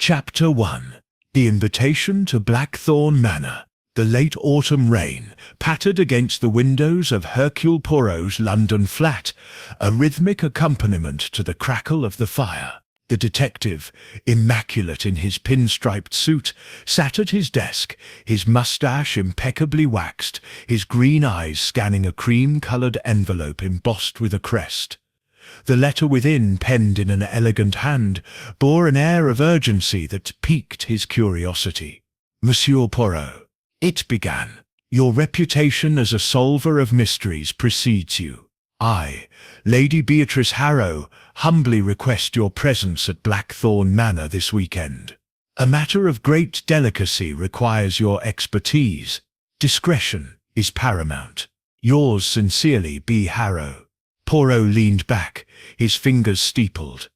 Chapter 1. The Invitation to Blackthorn Manor. The late autumn rain pattered against the windows of Hercule Poirot's London flat, a rhythmic accompaniment to the crackle of the fire. The detective, immaculate in his pinstriped suit, sat at his desk, his moustache impeccably waxed, his green eyes scanning a cream-coloured envelope embossed with a crest. The letter within, penned in an elegant hand, bore an air of urgency that piqued his curiosity. "Monsieur Poirot," it began, "your reputation as a solver of mysteries precedes you. I, Lady Beatrice Harrow, humbly request your presence at Blackthorn Manor this weekend. A matter of great delicacy requires your expertise. Discretion is paramount. Yours sincerely, B. Harrow." Poirot leaned back, his fingers steepled.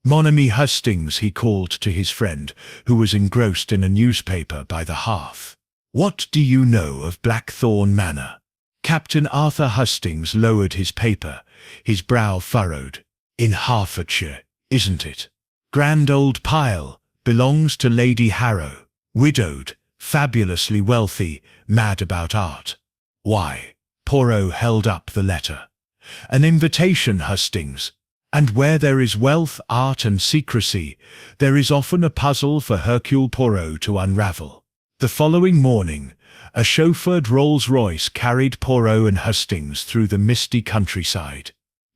"Mon ami Hastings," he called to his friend, who was engrossed in a newspaper by the hearth. "What do you know of Blackthorn Manor?" Captain Arthur Hastings lowered his paper, his brow furrowed. "In Hertfordshire, isn't it? Grand old pile, belongs to Lady Harrow, widowed, fabulously wealthy, mad about art." "Why?" Poirot held up the letter. "An invitation, Hastings. And where there is wealth, art and secrecy, there is often a puzzle for Hercule Poirot to unravel." The following morning, a chauffeured Rolls-Royce carried Poirot and Hastings through the misty countryside.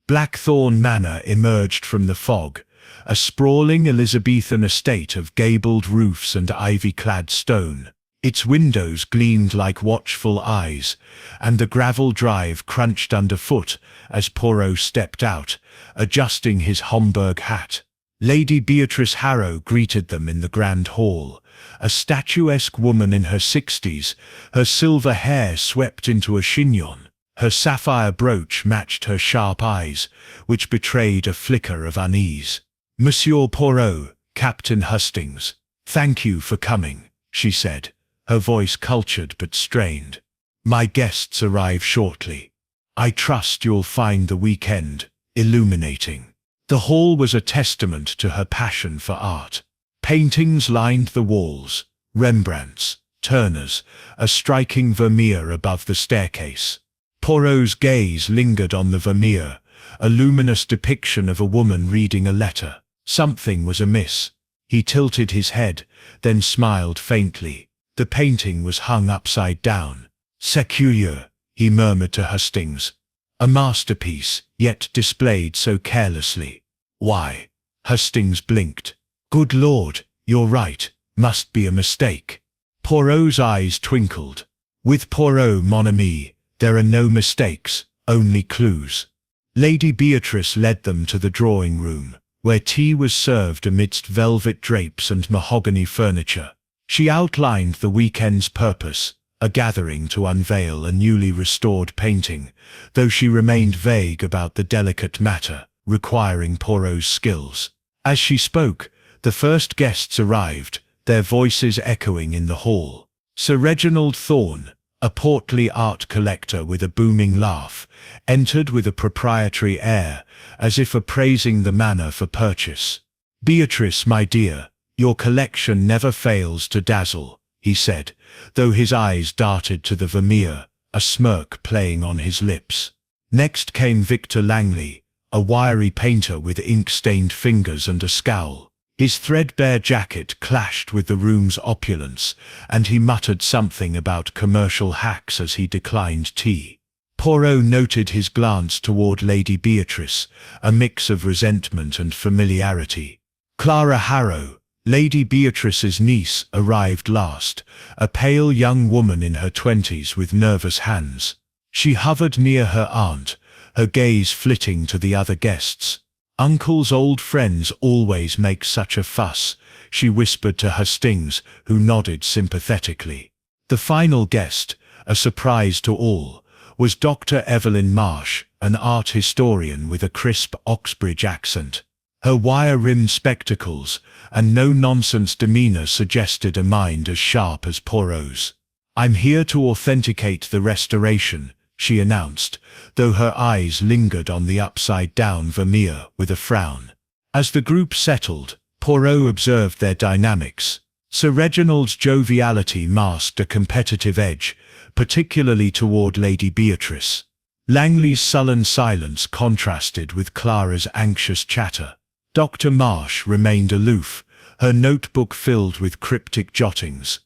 Blackthorn Manor emerged from the fog, a sprawling Elizabethan estate of gabled roofs and ivy-clad stone. Its windows gleamed like watchful eyes, and the gravel drive crunched underfoot as Poirot stepped out, adjusting his Homburg hat. Lady Beatrice Harrow greeted them in the grand hall, a statuesque woman in her 60s, her silver hair swept into a chignon. Her sapphire brooch matched her sharp eyes, which betrayed a flicker of unease. "Monsieur Poirot, Captain Hastings, thank you for coming," she said, her voice cultured but strained. "My guests arrive shortly. I trust you'll find the weekend illuminating." The hall was a testament to her passion for art. Paintings lined the walls, Rembrandts, Turners, a striking Vermeer above the staircase. Poirot's gaze lingered on the Vermeer, a luminous depiction of a woman reading a letter. Something was amiss. He tilted his head, then smiled faintly. The painting was hung upside down. "C'est curieux," he murmured to Hastings. "A masterpiece, yet displayed so carelessly." "Why?" Hastings blinked. "Good Lord, you're right, must be a mistake." Poirot's eyes twinkled. "With Poirot, mon ami, there are no mistakes, only clues." Lady Beatrice led them to the drawing room, where tea was served amidst velvet drapes and mahogany furniture. She outlined the weekend's purpose, a gathering to unveil a newly restored painting, though she remained vague about the delicate matter, requiring Poirot's skills. As she spoke, the first guests arrived, their voices echoing in the hall. Sir Reginald Thorne, a portly art collector with a booming laugh, entered with a proprietary air, as if appraising the manor for purchase. "Beatrice, my dear, your collection never fails to dazzle," he said, though his eyes darted to the Vermeer, a smirk playing on his lips. Next came Victor Langley, a wiry painter with ink-stained fingers and a scowl. His threadbare jacket clashed with the room's opulence, and he muttered something about commercial hacks as he declined tea. Poirot noted his glance toward Lady Beatrice, a mix of resentment and familiarity. Clara Harrow, Lady Beatrice's niece, arrived last, a pale young woman in her 20s with nervous hands. She hovered near her aunt, her gaze flitting to the other guests. "Uncle's old friends always make such a fuss," she whispered to Hastings, who nodded sympathetically. The final guest, a surprise to all, was Dr. Evelyn Marsh, an art historian with a crisp Oxbridge accent. Her wire-rimmed spectacles and no-nonsense demeanor suggested a mind as sharp as Poirot's. "I'm here to authenticate the restoration," she announced, though her eyes lingered on the upside-down Vermeer with a frown. As the group settled, Poirot observed their dynamics. Sir Reginald's joviality masked a competitive edge, particularly toward Lady Beatrice. Langley's sullen silence contrasted with Clara's anxious chatter. Dr. Marsh remained aloof, her notebook filled with cryptic jottings.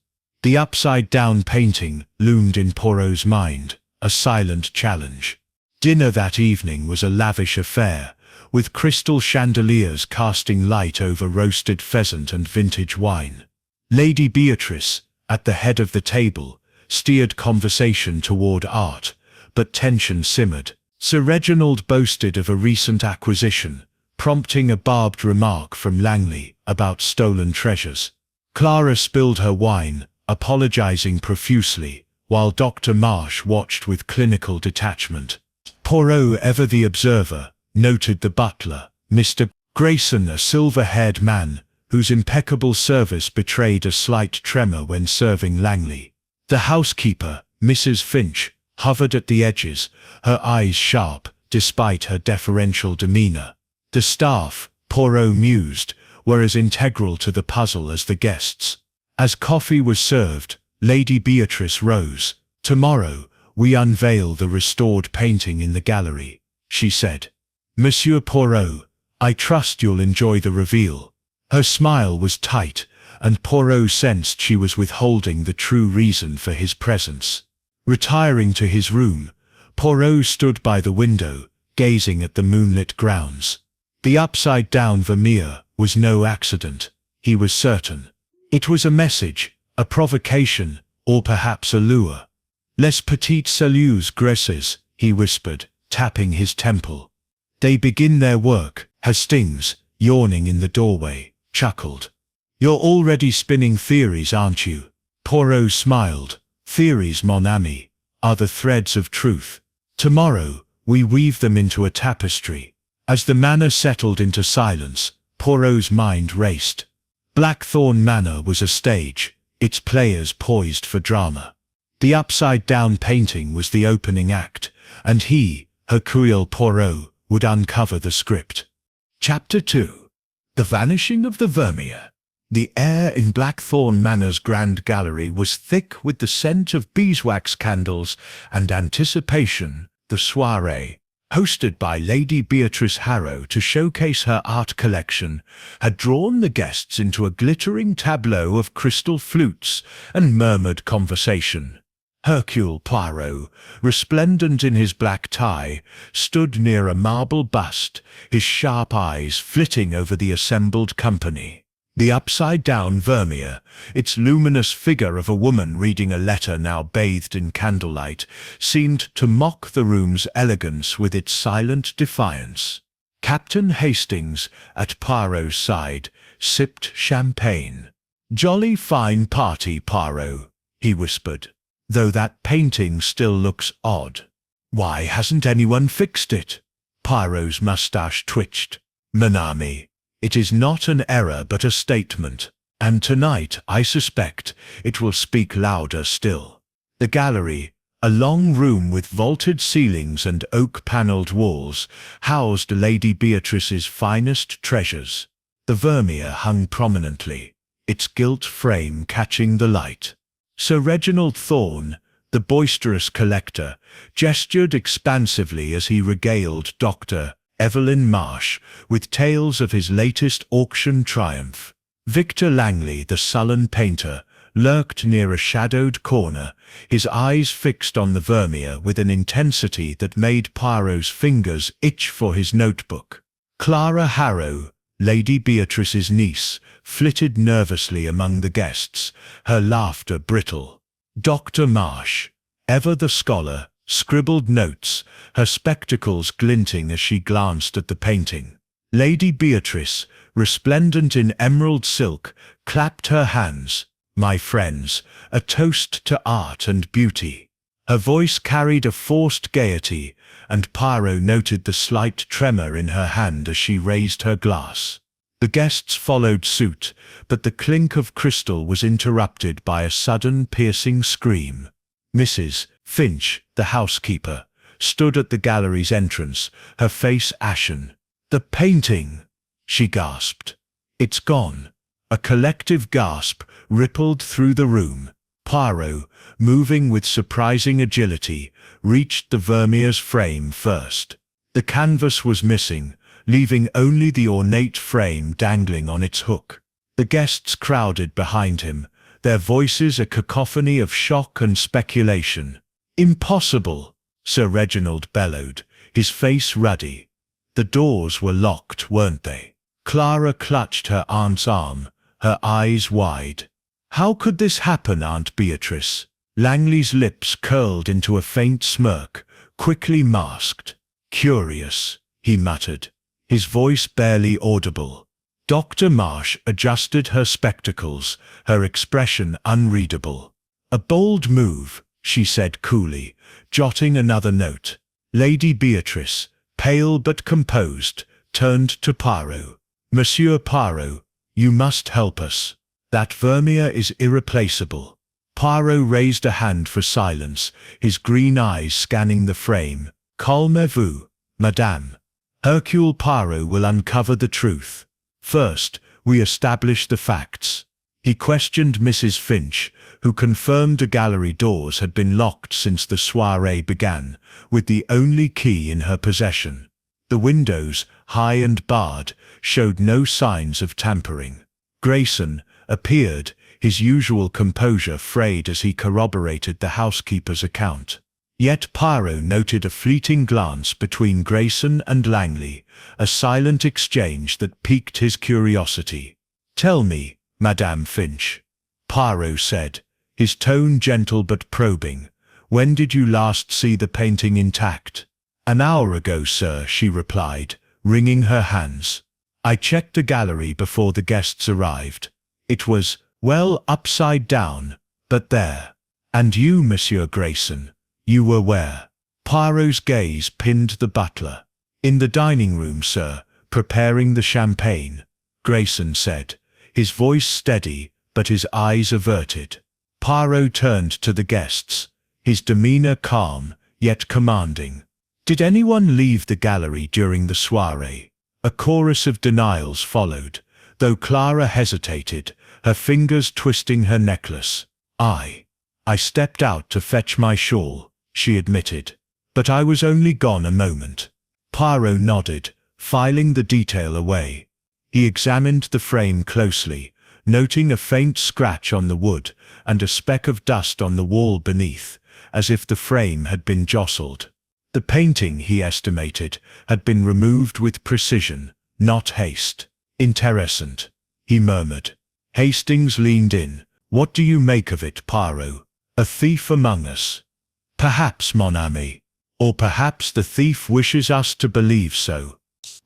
The upside-down painting loomed in Poirot's mind, a silent challenge. Dinner that evening was a lavish affair, with crystal chandeliers casting light over roasted pheasant and vintage wine. Lady Beatrice, at the head of the table, steered conversation toward art, but tension simmered. Sir Reginald boasted of a recent acquisition, prompting a barbed remark from Langley about stolen treasures. Clara spilled her wine, apologizing profusely, while Dr. Marsh watched with clinical detachment. Poirot, ever the observer, noted the butler, Mr. Grayson, a silver-haired man, whose impeccable service betrayed a slight tremor when serving Langley. The housekeeper, Mrs. Finch, hovered at the edges, her eyes sharp, despite her deferential demeanor. The staff, Poirot mused, were as integral to the puzzle as the guests. As coffee was served, Lady Beatrice rose. "Tomorrow, we unveil the restored painting in the gallery," she said. "Monsieur Poirot, I trust you'll enjoy the reveal." Her smile was tight, and Poirot sensed she was withholding the true reason for his presence. Retiring to his room, Poirot stood by the window, gazing at the moonlit grounds. The upside-down Vermeer was no accident, he was certain. It was a message, a provocation, or perhaps a lure. "Les petites cellules graisses," he whispered, tapping his temple. "They begin their work." Hastings, yawning in the doorway, chuckled. "You're already spinning theories, aren't you?" Poirot smiled. "Theories, mon ami, are the threads of truth. Tomorrow, we weave them into a tapestry." As the manor settled into silence, Poirot's mind raced. Blackthorn Manor was a stage, its players poised for drama. The upside-down painting was the opening act, and he, Hercule Poirot, would uncover the script. Chapter 2. The Vanishing of the Vermeer. The air in Blackthorn Manor's grand gallery was thick with the scent of beeswax candles and anticipation. The soirée, hosted by Lady Beatrice Harrow to showcase her art collection, had drawn the guests into a glittering tableau of crystal flutes and murmured conversation. Hercule Poirot, resplendent in his black tie, stood near a marble bust, his sharp eyes flitting over the assembled company. The upside-down Vermeer, its luminous figure of a woman reading a letter now bathed in candlelight, seemed to mock the room's elegance with its silent defiance. Captain Hastings, at Poirot's side, sipped champagne. "Jolly fine party, Poirot," he whispered, "though that painting still looks odd. Why hasn't anyone fixed it?" Poirot's moustache twitched. "Mon ami, it is not an error but a statement, and tonight, I suspect, it will speak louder still." The gallery, a long room with vaulted ceilings and oak-panelled walls, housed Lady Beatrice's finest treasures. The Vermeer hung prominently, its gilt frame catching the light. Sir Reginald Thorne, the boisterous collector, gestured expansively as he regaled Dr. Evelyn Marsh with tales of his latest auction triumph. Victor Langley, the sullen painter, lurked near a shadowed corner, his eyes fixed on the Vermeer with an intensity that made Poirot's fingers itch for his notebook. Clara Harrow, Lady Beatrice's niece, flitted nervously among the guests, her laughter brittle. Dr. Marsh, ever the scholar, scribbled notes, her spectacles glinting as she glanced at the painting. Lady Beatrice, resplendent in emerald silk, clapped her hands. "My friends, a toast to art and beauty." Her voice carried a forced gaiety, and Poirot noted the slight tremor in her hand as she raised her glass. The guests followed suit, but the clink of crystal was interrupted by a sudden piercing scream. Mrs. Finch, the housekeeper, stood at the gallery's entrance, her face ashen. "The painting!" she gasped. It's gone. A collective gasp rippled through the room. Poirot, moving with surprising agility, reached the Vermeer's frame first. The canvas was missing, leaving only the ornate frame dangling on its hook. The guests crowded behind him, their voices a cacophony of shock and speculation. "Impossible!" Sir Reginald bellowed, his face ruddy. "The doors were locked, weren't they?" Clara clutched her aunt's arm, her eyes wide. "How could this happen, Aunt Beatrice?" Langley's lips curled into a faint smirk, quickly masked. "Curious," he muttered, his voice barely audible. Dr. Marsh adjusted her spectacles, her expression unreadable. "A bold move," she said coolly, jotting another note. Lady Beatrice, pale but composed, turned to Poirot. "Monsieur Poirot, you must help us. That Vermeer is irreplaceable." Poirot raised a hand for silence, his green eyes scanning the frame. "Calmez-vous, madame. Hercule Poirot will uncover the truth. First, we establish the facts." He questioned Mrs. Finch, who confirmed the gallery doors had been locked since the soirée began, with the only key in her possession. The windows, high and barred, showed no signs of tampering. Grayson appeared, his usual composure frayed as he corroborated the housekeeper's account. Yet Poirot noted a fleeting glance between Grayson and Langley, a silent exchange that piqued his curiosity. "Tell me, Madame Finch," Poirot said, his tone gentle but probing, "when did you last see the painting intact?" "An hour ago, sir," she replied, wringing her hands. "I checked the gallery before the guests arrived. It was, well, upside down, but there." "And you, Monsieur Grayson, you were where?" Poirot's gaze pinned the butler. "In the dining room, sir, preparing the champagne," Grayson said, his voice steady but his eyes averted. Poirot turned to the guests, his demeanor calm yet commanding. "Did anyone leave the gallery during the soirée?" A chorus of denials followed, though Clara hesitated, her fingers twisting her necklace. I stepped out to fetch my shawl," she admitted. "But I was only gone a moment." Poirot nodded, filing the detail away. He examined the frame closely, noting a faint scratch on the wood and a speck of dust on the wall beneath, as if the frame had been jostled. The painting, he estimated, had been removed with precision, not haste. "Interessant," he murmured. Hastings leaned in. "What do you make of it, Poirot? A thief among us?" "Perhaps, mon ami. Or perhaps the thief wishes us to believe so."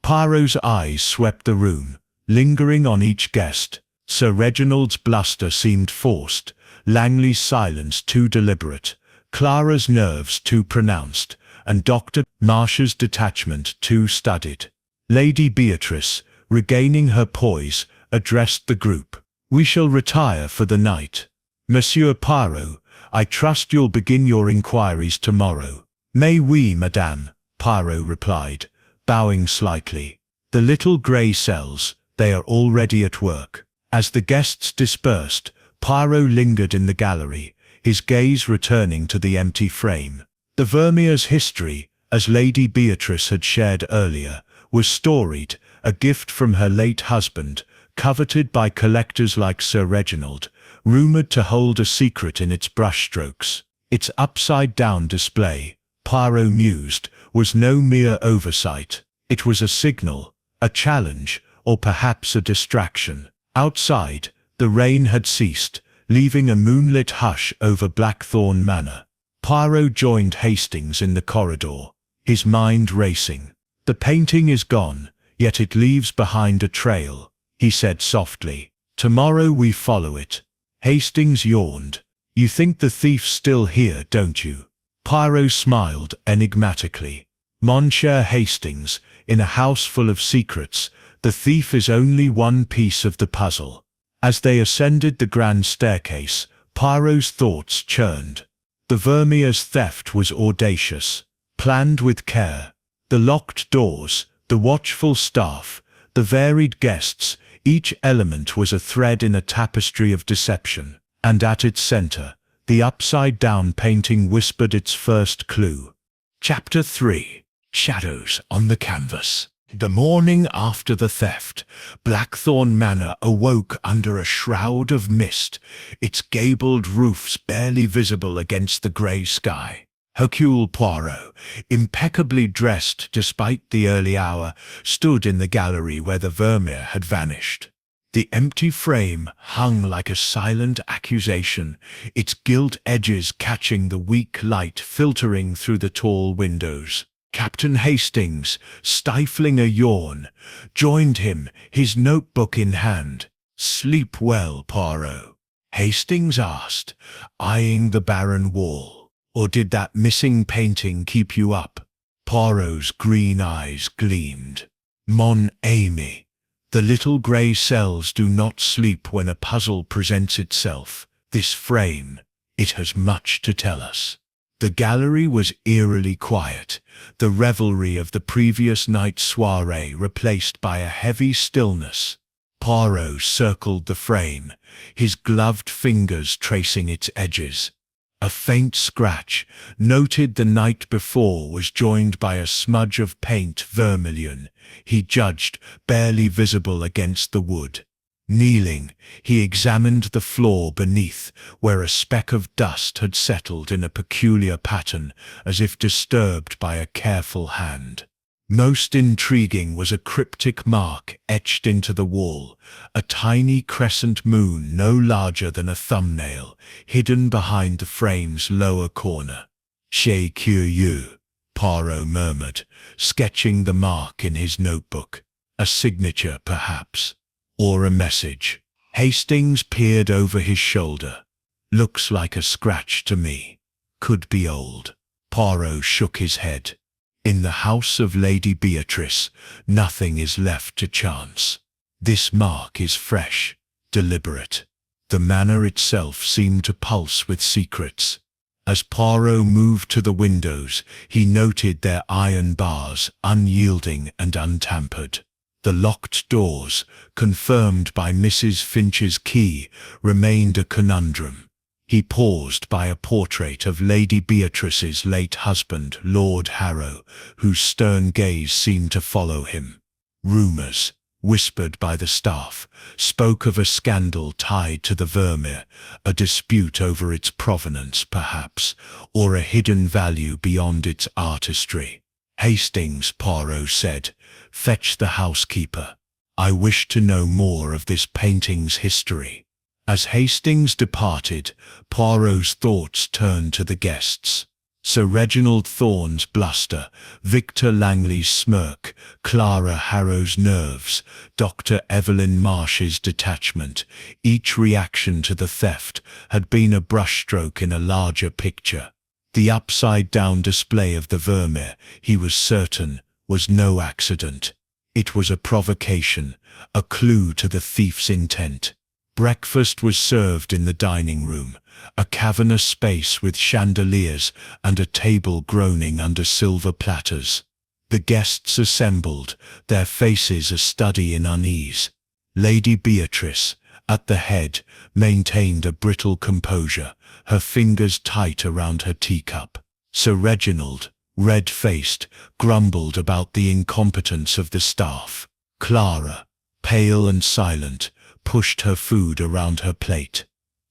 Poirot's eyes swept the room, lingering on each guest. Sir Reginald's bluster seemed forced, Langley's silence too deliberate, Clara's nerves too pronounced, and Dr. Marsh's detachment too studied. Lady Beatrice, regaining her poise, addressed the group. "We shall retire for the night. Monsieur Poirot, I trust you'll begin your inquiries tomorrow." "Mais oui, madame," Poirot replied, bowing slightly. "The little grey cells, they are already at work." As the guests dispersed, Poirot lingered in the gallery, his gaze returning to the empty frame. The Vermeer's history, as Lady Beatrice had shared earlier, was storied, a gift from her late husband, coveted by collectors like Sir Reginald, rumoured to hold a secret in its brushstrokes. Its upside-down display, Poirot mused, was no mere oversight. It was a signal, a challenge, or perhaps a distraction. Outside, the rain had ceased, leaving a moonlit hush over Blackthorn Manor. Poirot joined Hastings in the corridor, his mind racing. "The painting is gone, yet it leaves behind a trail," he said softly. "Tomorrow we follow it." Hastings yawned. "You think the thief's still here, don't you?" Poirot smiled enigmatically. "Mon cher Hastings, in a house full of secrets, the thief is only one piece of the puzzle." As they ascended the grand staircase, Poirot's thoughts churned. The Vermeer's theft was audacious, planned with care. The locked doors, the watchful staff, the varied guests, Each element was a thread in a tapestry of deception, and at its center, the upside-down painting whispered its first clue. Chapter 3. Shadows on the Canvas. The morning after the theft, Blackthorn Manor awoke under a shroud of mist, its gabled roofs barely visible against the grey sky. Hercule Poirot, impeccably dressed despite the early hour, stood in the gallery where the vermeer had vanished. The empty frame hung like a silent accusation, its gilt edges catching the weak light filtering through the tall windows. Captain Hastings, stifling a yawn, joined him, his notebook in hand. "Sleep well, Poirot?" Hastings asked, eyeing the barren wall. "Or did that missing painting keep you up?" Poirot's green eyes gleamed. "Mon ami, the little grey cells do not sleep when a puzzle presents itself. This frame, it has much to tell us." The gallery was eerily quiet, the revelry of the previous night's soirée replaced by a heavy stillness. Poirot circled the frame, his gloved fingers tracing its edges. A faint scratch, noted the night before, was joined by a smudge of paint vermilion, he judged, barely visible against the wood. Kneeling, he examined the floor beneath, where a speck of dust had settled in a peculiar pattern, as if disturbed by a careful hand. Most intriguing was a cryptic mark etched into the wall, a tiny crescent moon no larger than a thumbnail, hidden behind the frame's lower corner. "C'est curieux," Poirot murmured, sketching the mark in his notebook. "A signature, perhaps. Or a message." Hastings peered over his shoulder. "Looks like a scratch to me. Could be old." Poirot shook his head. "In the house of Lady Beatrice, nothing is left to chance. This mark is fresh, deliberate." The manor itself seemed to pulse with secrets. As Poirot moved to the windows, he noted their iron bars, unyielding and untampered. The locked doors, confirmed by Mrs. Finch's key, remained a conundrum. He paused by a portrait of Lady Beatrice's late husband, Lord Harrow, whose stern gaze seemed to follow him. Rumours, whispered by the staff, spoke of a scandal tied to the vermeer, a dispute over its provenance perhaps, or a hidden value beyond its artistry. "Hastings," Poirot said, "fetch the housekeeper. I wish to know more of this painting's history." As Hastings departed, Poirot's thoughts turned to the guests. Sir Reginald Thorne's bluster, Victor Langley's smirk, Clara Harrow's nerves, Dr. Evelyn Marsh's detachment, each reaction to the theft had been a brushstroke in a larger picture. The upside-down display of the vermeer, he was certain, was no accident. It was a provocation, a clue to the thief's intent. Breakfast was served in the dining room, a cavernous space with chandeliers and a table groaning under silver platters. The guests assembled, their faces a study in unease. Lady Beatrice, at the head, maintained a brittle composure, her fingers tight around her teacup. Sir Reginald, red-faced, grumbled about the incompetence of the staff. Clara, pale and silent, pushed her food around her plate.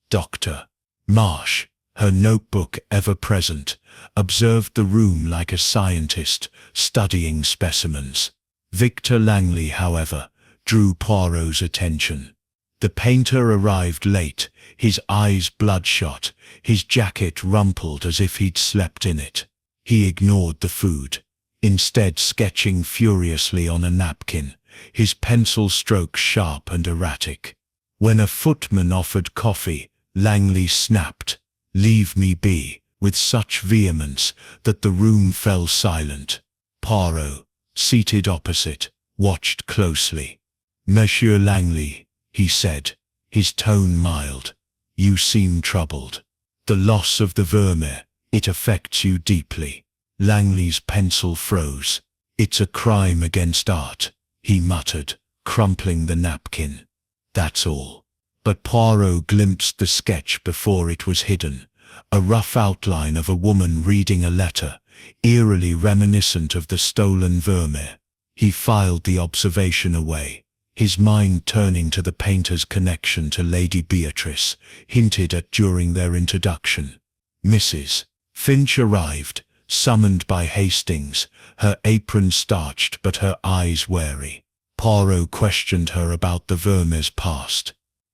Dr. Marsh, her notebook ever present, observed the room like a scientist, studying specimens. Victor Langley, however, drew Poirot's attention. The painter arrived late, his eyes bloodshot, his jacket rumpled as if he'd slept in it. He ignored the food, instead sketching furiously on a napkin, his pencil strokes sharp and erratic. When a footman offered coffee, Langley snapped, "Leave me be," with such vehemence that the room fell silent. Poirot, seated opposite, watched closely. "Monsieur Langley," he said, his tone mild, "you seem troubled. The loss of the vermeer, it affects you deeply." Langley's pencil froze. "It's a crime against art," he muttered, crumpling the napkin. "That's all." But Poirot glimpsed the sketch before it was hidden, a rough outline of a woman reading a letter, eerily reminiscent of the stolen vermeer. He filed the observation away, his mind turning to the painter's connection to Lady Beatrice, hinted at during their introduction. Mrs. Finch arrived, summoned by Hastings, her apron starched but her eyes wary. Poirot questioned her about the Vermeer's past.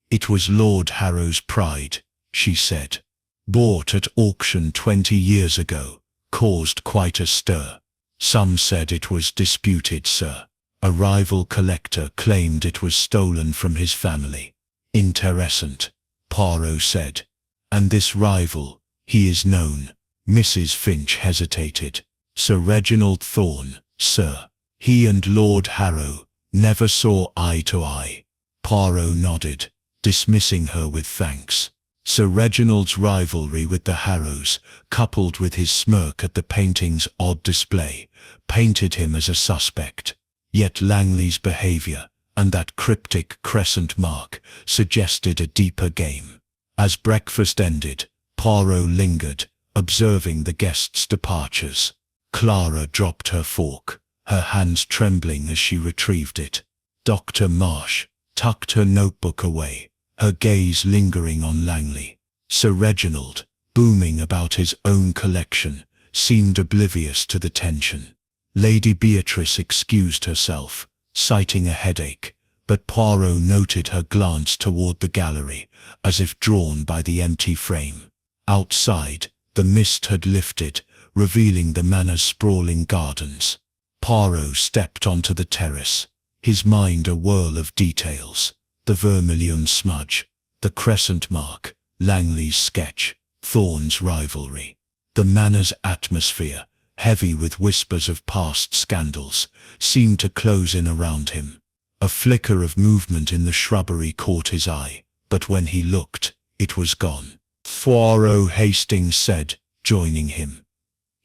"It was Lord Harrow's pride," she said. "Bought at auction 20 years ago. Caused quite a stir. Some said it was disputed, sir. A rival collector claimed it was stolen from his family." "Interessant," Poirot said. "And this rival, he is known?" Mrs. Finch hesitated. "Sir Reginald Thorne, sir. He and Lord Harrow never saw eye to eye." Poirot nodded, dismissing her with thanks. Sir Reginald's rivalry with the Harrows, coupled with his smirk at the painting's odd display, painted him as a suspect. Yet Langley's behavior, and that cryptic crescent mark, suggested a deeper game. As breakfast ended, Poirot lingered, observing the guests' departures. Clara dropped her fork, her hands trembling as she retrieved it. Dr. Marsh tucked her notebook away, her gaze lingering on Langley. Sir Reginald, booming about his own collection, seemed oblivious to the tension. Lady Beatrice excused herself, citing a headache, but Poirot noted her glance toward the gallery, as if drawn by the empty frame. Outside, the mist had lifted, revealing the manor's sprawling gardens. Poirot stepped onto the terrace, his mind a whirl of details. The vermilion smudge, the crescent mark, Langley's sketch, Thorne's rivalry. The manor's atmosphere, heavy with whispers of past scandals, seemed to close in around him. A flicker of movement in the shrubbery caught his eye, but when he looked, it was gone. "Poirot," Hastings said, joining him.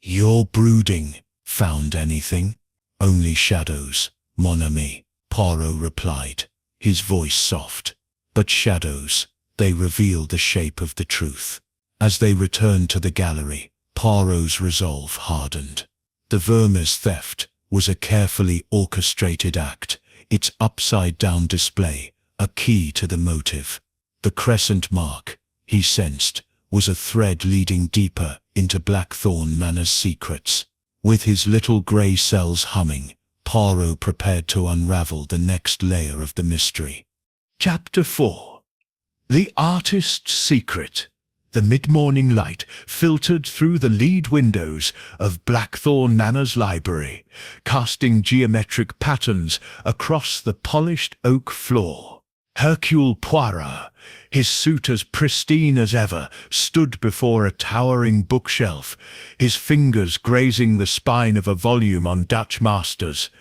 "You're brooding. Found anything?" "Only shadows, mon ami," Poirot replied, his voice soft. "But shadows, they reveal the shape of the truth." As they returned to the gallery, Poirot's resolve hardened. The Vermeer's theft was a carefully orchestrated act, its upside-down display a key to the motive. The crescent mark, he sensed, was a thread leading deeper into Blackthorn Manor's secrets. With his little grey cells humming, Poirot prepared to unravel the next layer of the mystery. Chapter 4. The Artist's Secret. The mid-morning light filtered through the lead windows of Blackthorn Manor's library, casting geometric patterns across the polished oak floor. Hercule Poirot, his suit as pristine as ever, stood before a towering bookshelf, his fingers grazing the spine of a volume on Dutch masters.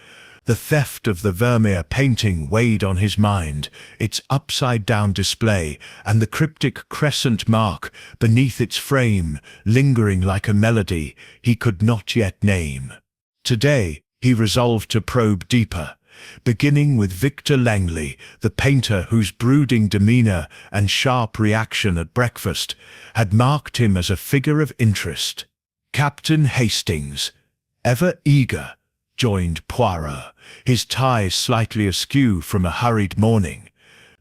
The theft of the Vermeer painting weighed on his mind, its upside-down display and the cryptic crescent mark beneath its frame, lingering like a melody he could not yet name. Today, he resolved to probe deeper, beginning with Victor Langley, the painter whose brooding demeanor and sharp reaction at breakfast had marked him as a figure of interest. Captain Hastings, ever eager, joined Poirot, his tie slightly askew from a hurried morning.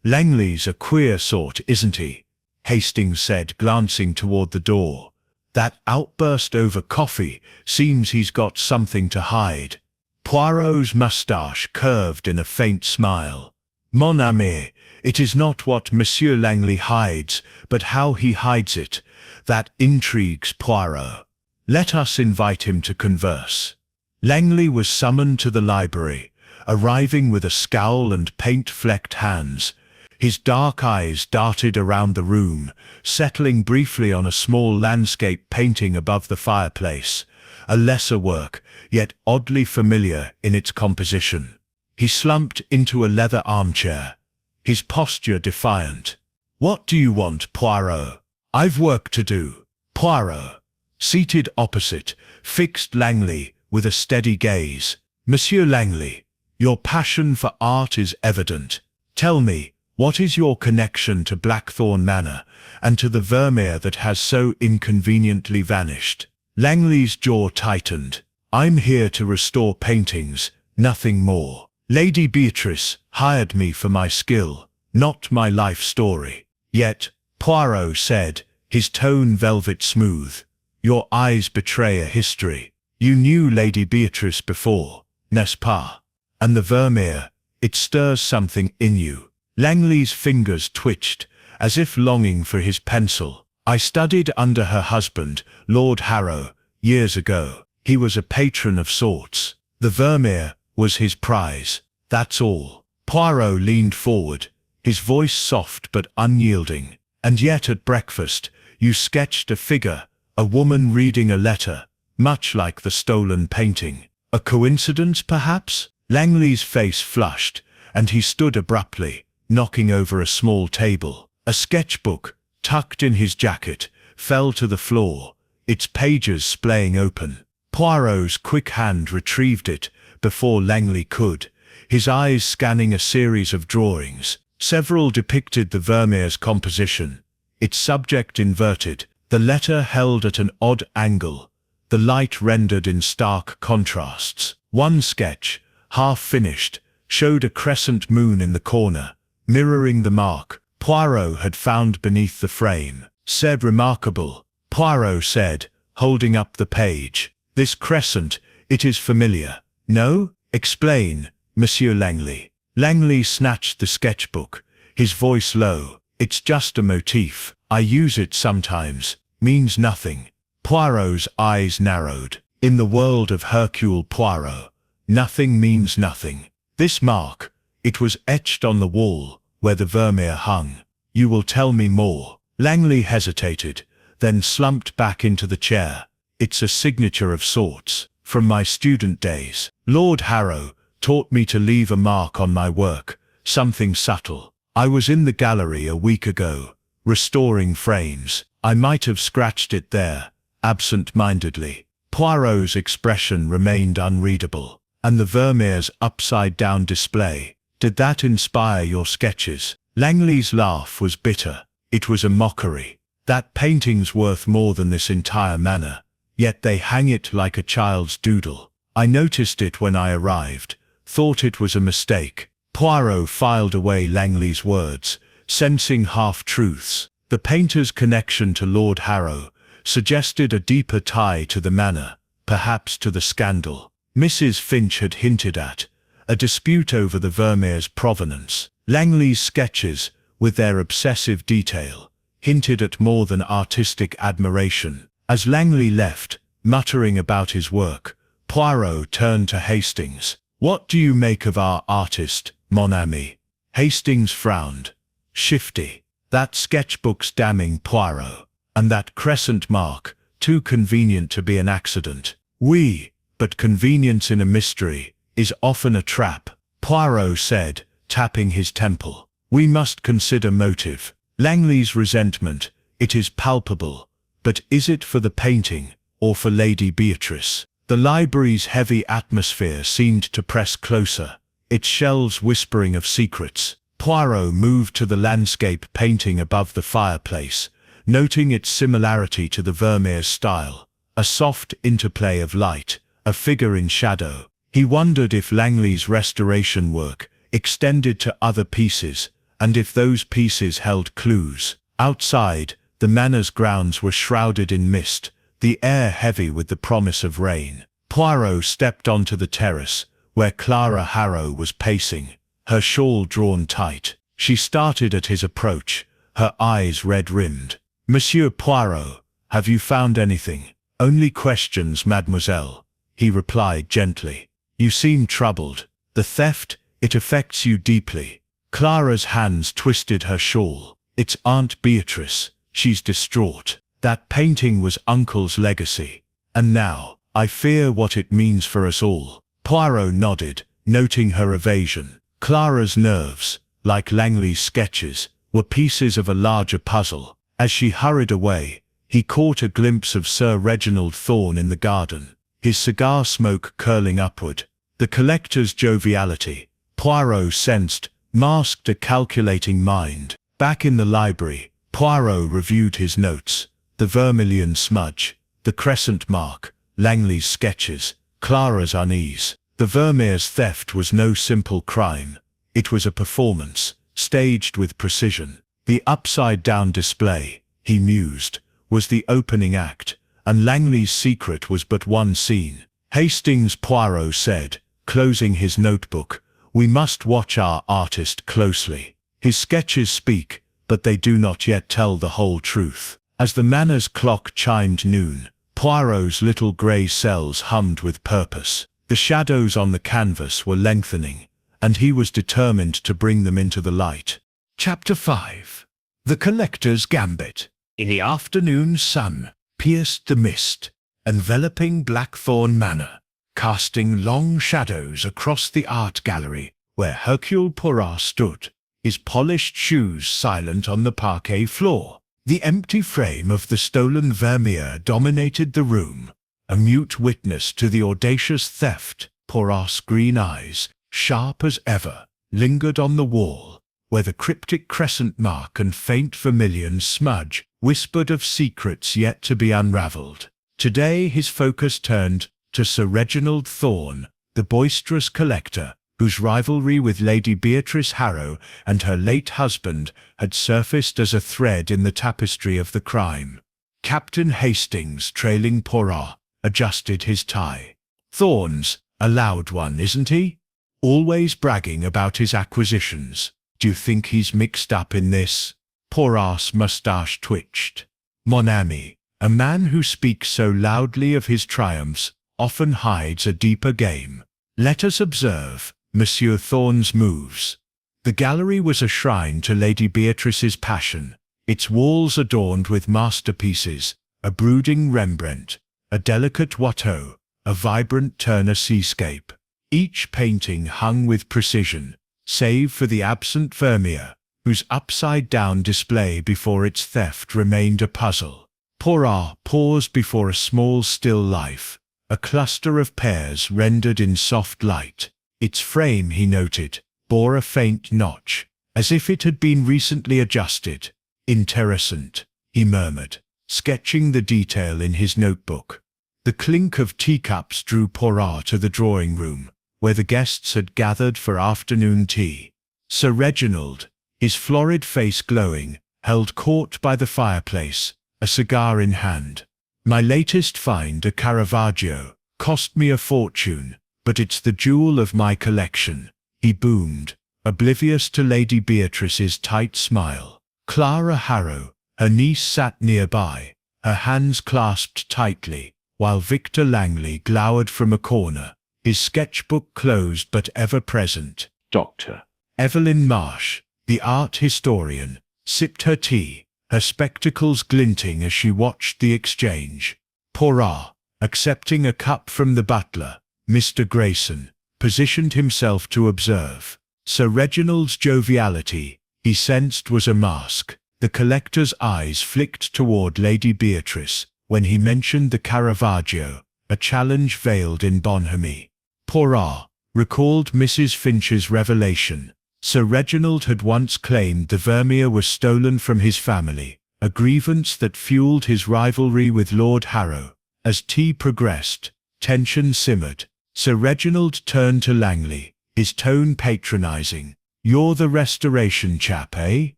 "Langley's a queer sort, isn't he?" Hastings said, glancing toward the door. "That outburst over coffee seems he's got something to hide." Poirot's moustache curved in a faint smile. "Mon ami, it is not what Monsieur Langley hides, but how he hides it, that intrigues Poirot. Let us invite him to converse." Langley was summoned to the library, arriving with a scowl and paint-flecked hands. His dark eyes darted around the room, settling briefly on a small landscape painting above the fireplace, a lesser work, yet oddly familiar in its composition. He slumped into a leather armchair, his posture defiant. "What do you want, Poirot?" "I've work to do." Poirot, seated opposite, fixed Langley with a steady gaze. "Monsieur Langley, Your passion for art is evident. Tell me, what is your connection to Blackthorn Manor, and to the Vermeer that has so inconveniently vanished? Langley's jaw tightened. I'm here to restore paintings, nothing more. Lady Beatrice hired me for my skill, not my life story. Yet, Poirot said, his tone velvet smooth, your eyes betray a history. You knew Lady Beatrice before, n'est-ce pas? And the Vermeer, it stirs something in you. Langley's fingers twitched, as if longing for his pencil. I studied under her husband, Lord Harrow, years ago. He was a patron of sorts. The Vermeer was his prize, that's all. Poirot leaned forward, his voice soft but unyielding. And yet at breakfast, you sketched a figure, a woman reading a letter, much like the stolen painting. A coincidence, perhaps? Langley's face flushed, and he stood abruptly, knocking over a small table. A sketchbook, tucked in his jacket, fell to the floor, its pages splaying open. Poirot's quick hand retrieved it before Langley could, his eyes scanning a series of drawings. Several depicted the Vermeer's composition, its subject inverted, the letter held at an odd angle, the light rendered in stark contrasts. One sketch, half finished, showed a crescent moon in the corner, mirroring the mark Poirot had found beneath the frame. C'est remarkable, Poirot said, holding up the page. This crescent, it is familiar. No? Explain, Monsieur Langley. Langley snatched the sketchbook, his voice low. It's just a motif. I use it sometimes. Means nothing. Poirot's eyes narrowed. In the world of Hercule Poirot, nothing means nothing. This mark, it was etched on the wall, where the Vermeer hung. You will tell me more. Langley hesitated, then slumped back into the chair. It's a signature of sorts. From my student days, Lord Harrow taught me to leave a mark on my work, something subtle. I was in the gallery a week ago, restoring frames. I might have scratched it there, absent-mindedly. Poirot's expression remained unreadable. And the Vermeer's upside-down display, did that inspire your sketches? Langley's laugh was bitter. It was a mockery. That painting's worth more than this entire manor, yet they hang it like a child's doodle. I noticed it when I arrived, thought it was a mistake. Poirot filed away Langley's words, sensing half-truths. The painter's connection to Lord Harrow suggested a deeper tie to the manor, perhaps to the scandal Mrs. Finch had hinted at, a dispute over the Vermeer's provenance. Langley's sketches, with their obsessive detail, hinted at more than artistic admiration. As Langley left, muttering about his work, Poirot turned to Hastings. What do you make of our artist, mon ami? Hastings frowned. Shifty. That sketchbook's damning, Poirot. And that crescent mark, too convenient to be an accident. Oui, but convenience in a mystery is often a trap, Poirot said, tapping his temple. We must consider motive. Langley's resentment, it is palpable, but is it for the painting, or for Lady Beatrice? The library's heavy atmosphere seemed to press closer, its shelves whispering of secrets. Poirot moved to the landscape painting above the fireplace, noting its similarity to the Vermeer's style, a soft interplay of light, a figure in shadow. He wondered if Langley's restoration work extended to other pieces, and if those pieces held clues. Outside, the manor's grounds were shrouded in mist, the air heavy with the promise of rain. Poirot stepped onto the terrace, where Clara Harrow was pacing, her shawl drawn tight. She started at his approach, her eyes red-rimmed. Monsieur Poirot, have you found anything? Only questions, mademoiselle, he replied gently. You seem troubled. The theft, it affects you deeply. Clara's hands twisted her shawl. It's Aunt Beatrice. She's distraught. That painting was Uncle's legacy. And now, I fear what it means for us all. Poirot nodded, noting her evasion. Clara's nerves, like Langley's sketches, were pieces of a larger puzzle. As she hurried away, he caught a glimpse of Sir Reginald Thorne in the garden, his cigar smoke curling upward. The collector's joviality, Poirot sensed, masked a calculating mind. Back in the library, Poirot reviewed his notes, the vermilion smudge, the crescent mark, Langley's sketches, Clara's unease. The Vermeer's theft was no simple crime. It was a performance, staged with precision. The upside-down display, he mused, was the opening act, and Langley's secret was but one scene. Hastings, Poirot said, closing his notebook, we must watch our artist closely. His sketches speak, but they do not yet tell the whole truth. As the manor's clock chimed noon, Poirot's little grey cells hummed with purpose. The shadows on the canvas were lengthening, and he was determined to bring them into the light. Chapter 5. The Collector's Gambit. In the afternoon sun pierced the mist, enveloping Blackthorn Manor, casting long shadows across the art gallery where Hercule Poirot stood, his polished shoes silent on the parquet floor. The empty frame of the stolen Vermeer dominated the room, a mute witness to the audacious theft. Poirot's green eyes, sharp as ever, lingered on the wall, where the cryptic crescent mark and faint vermilion smudge whispered of secrets yet to be unravelled. Today his focus turned to Sir Reginald Thorn, the boisterous collector, whose rivalry with Lady Beatrice Harrow and her late husband had surfaced as a thread in the tapestry of the crime. Captain Hastings, trailing Poirot, adjusted his tie. Thorn's a loud one, isn't he? Always bragging about his acquisitions. Do you think he's mixed up in this? Poirot's moustache twitched. Mon ami, a man who speaks so loudly of his triumphs often hides a deeper game. Let us observe Monsieur Thorn's moves. The gallery was a shrine to Lady Beatrice's passion, its walls adorned with masterpieces, a brooding Rembrandt, a delicate Watteau, a vibrant Turner seascape. Each painting hung with precision, save for the absent Vermeer, whose upside-down display before its theft remained a puzzle. Poirot paused before a small still life, a cluster of pears rendered in soft light. Its frame, he noted, bore a faint notch, as if it had been recently adjusted. Interessant, he murmured, sketching the detail in his notebook. The clink of teacups drew Poirot to the drawing-room, where the guests had gathered for afternoon tea. Sir Reginald, his florid face glowing, held court by the fireplace, a cigar in hand. My latest find, a Caravaggio, cost me a fortune, but it's the jewel of my collection, he boomed, oblivious to Lady Beatrice's tight smile. Clara Harrow, her niece, sat nearby, her hands clasped tightly, while Victor Langley glowered from a corner, his sketchbook closed but ever present. Dr. Evelyn Marsh, the art historian, sipped her tea, her spectacles glinting as she watched the exchange. Poirot, accepting a cup from the butler, Mr. Grayson, positioned himself to observe. Sir Reginald's joviality, he sensed, was a mask. The collector's eyes flicked toward Lady Beatrice when he mentioned the Caravaggio, a challenge veiled in bonhomie. Poirot recalled Mrs. Finch's revelation. Sir Reginald had once claimed the Vermeer was stolen from his family, a grievance that fueled his rivalry with Lord Harrow. As tea progressed, tension simmered. Sir Reginald turned to Langley, his tone patronizing. You're the restoration chap, eh?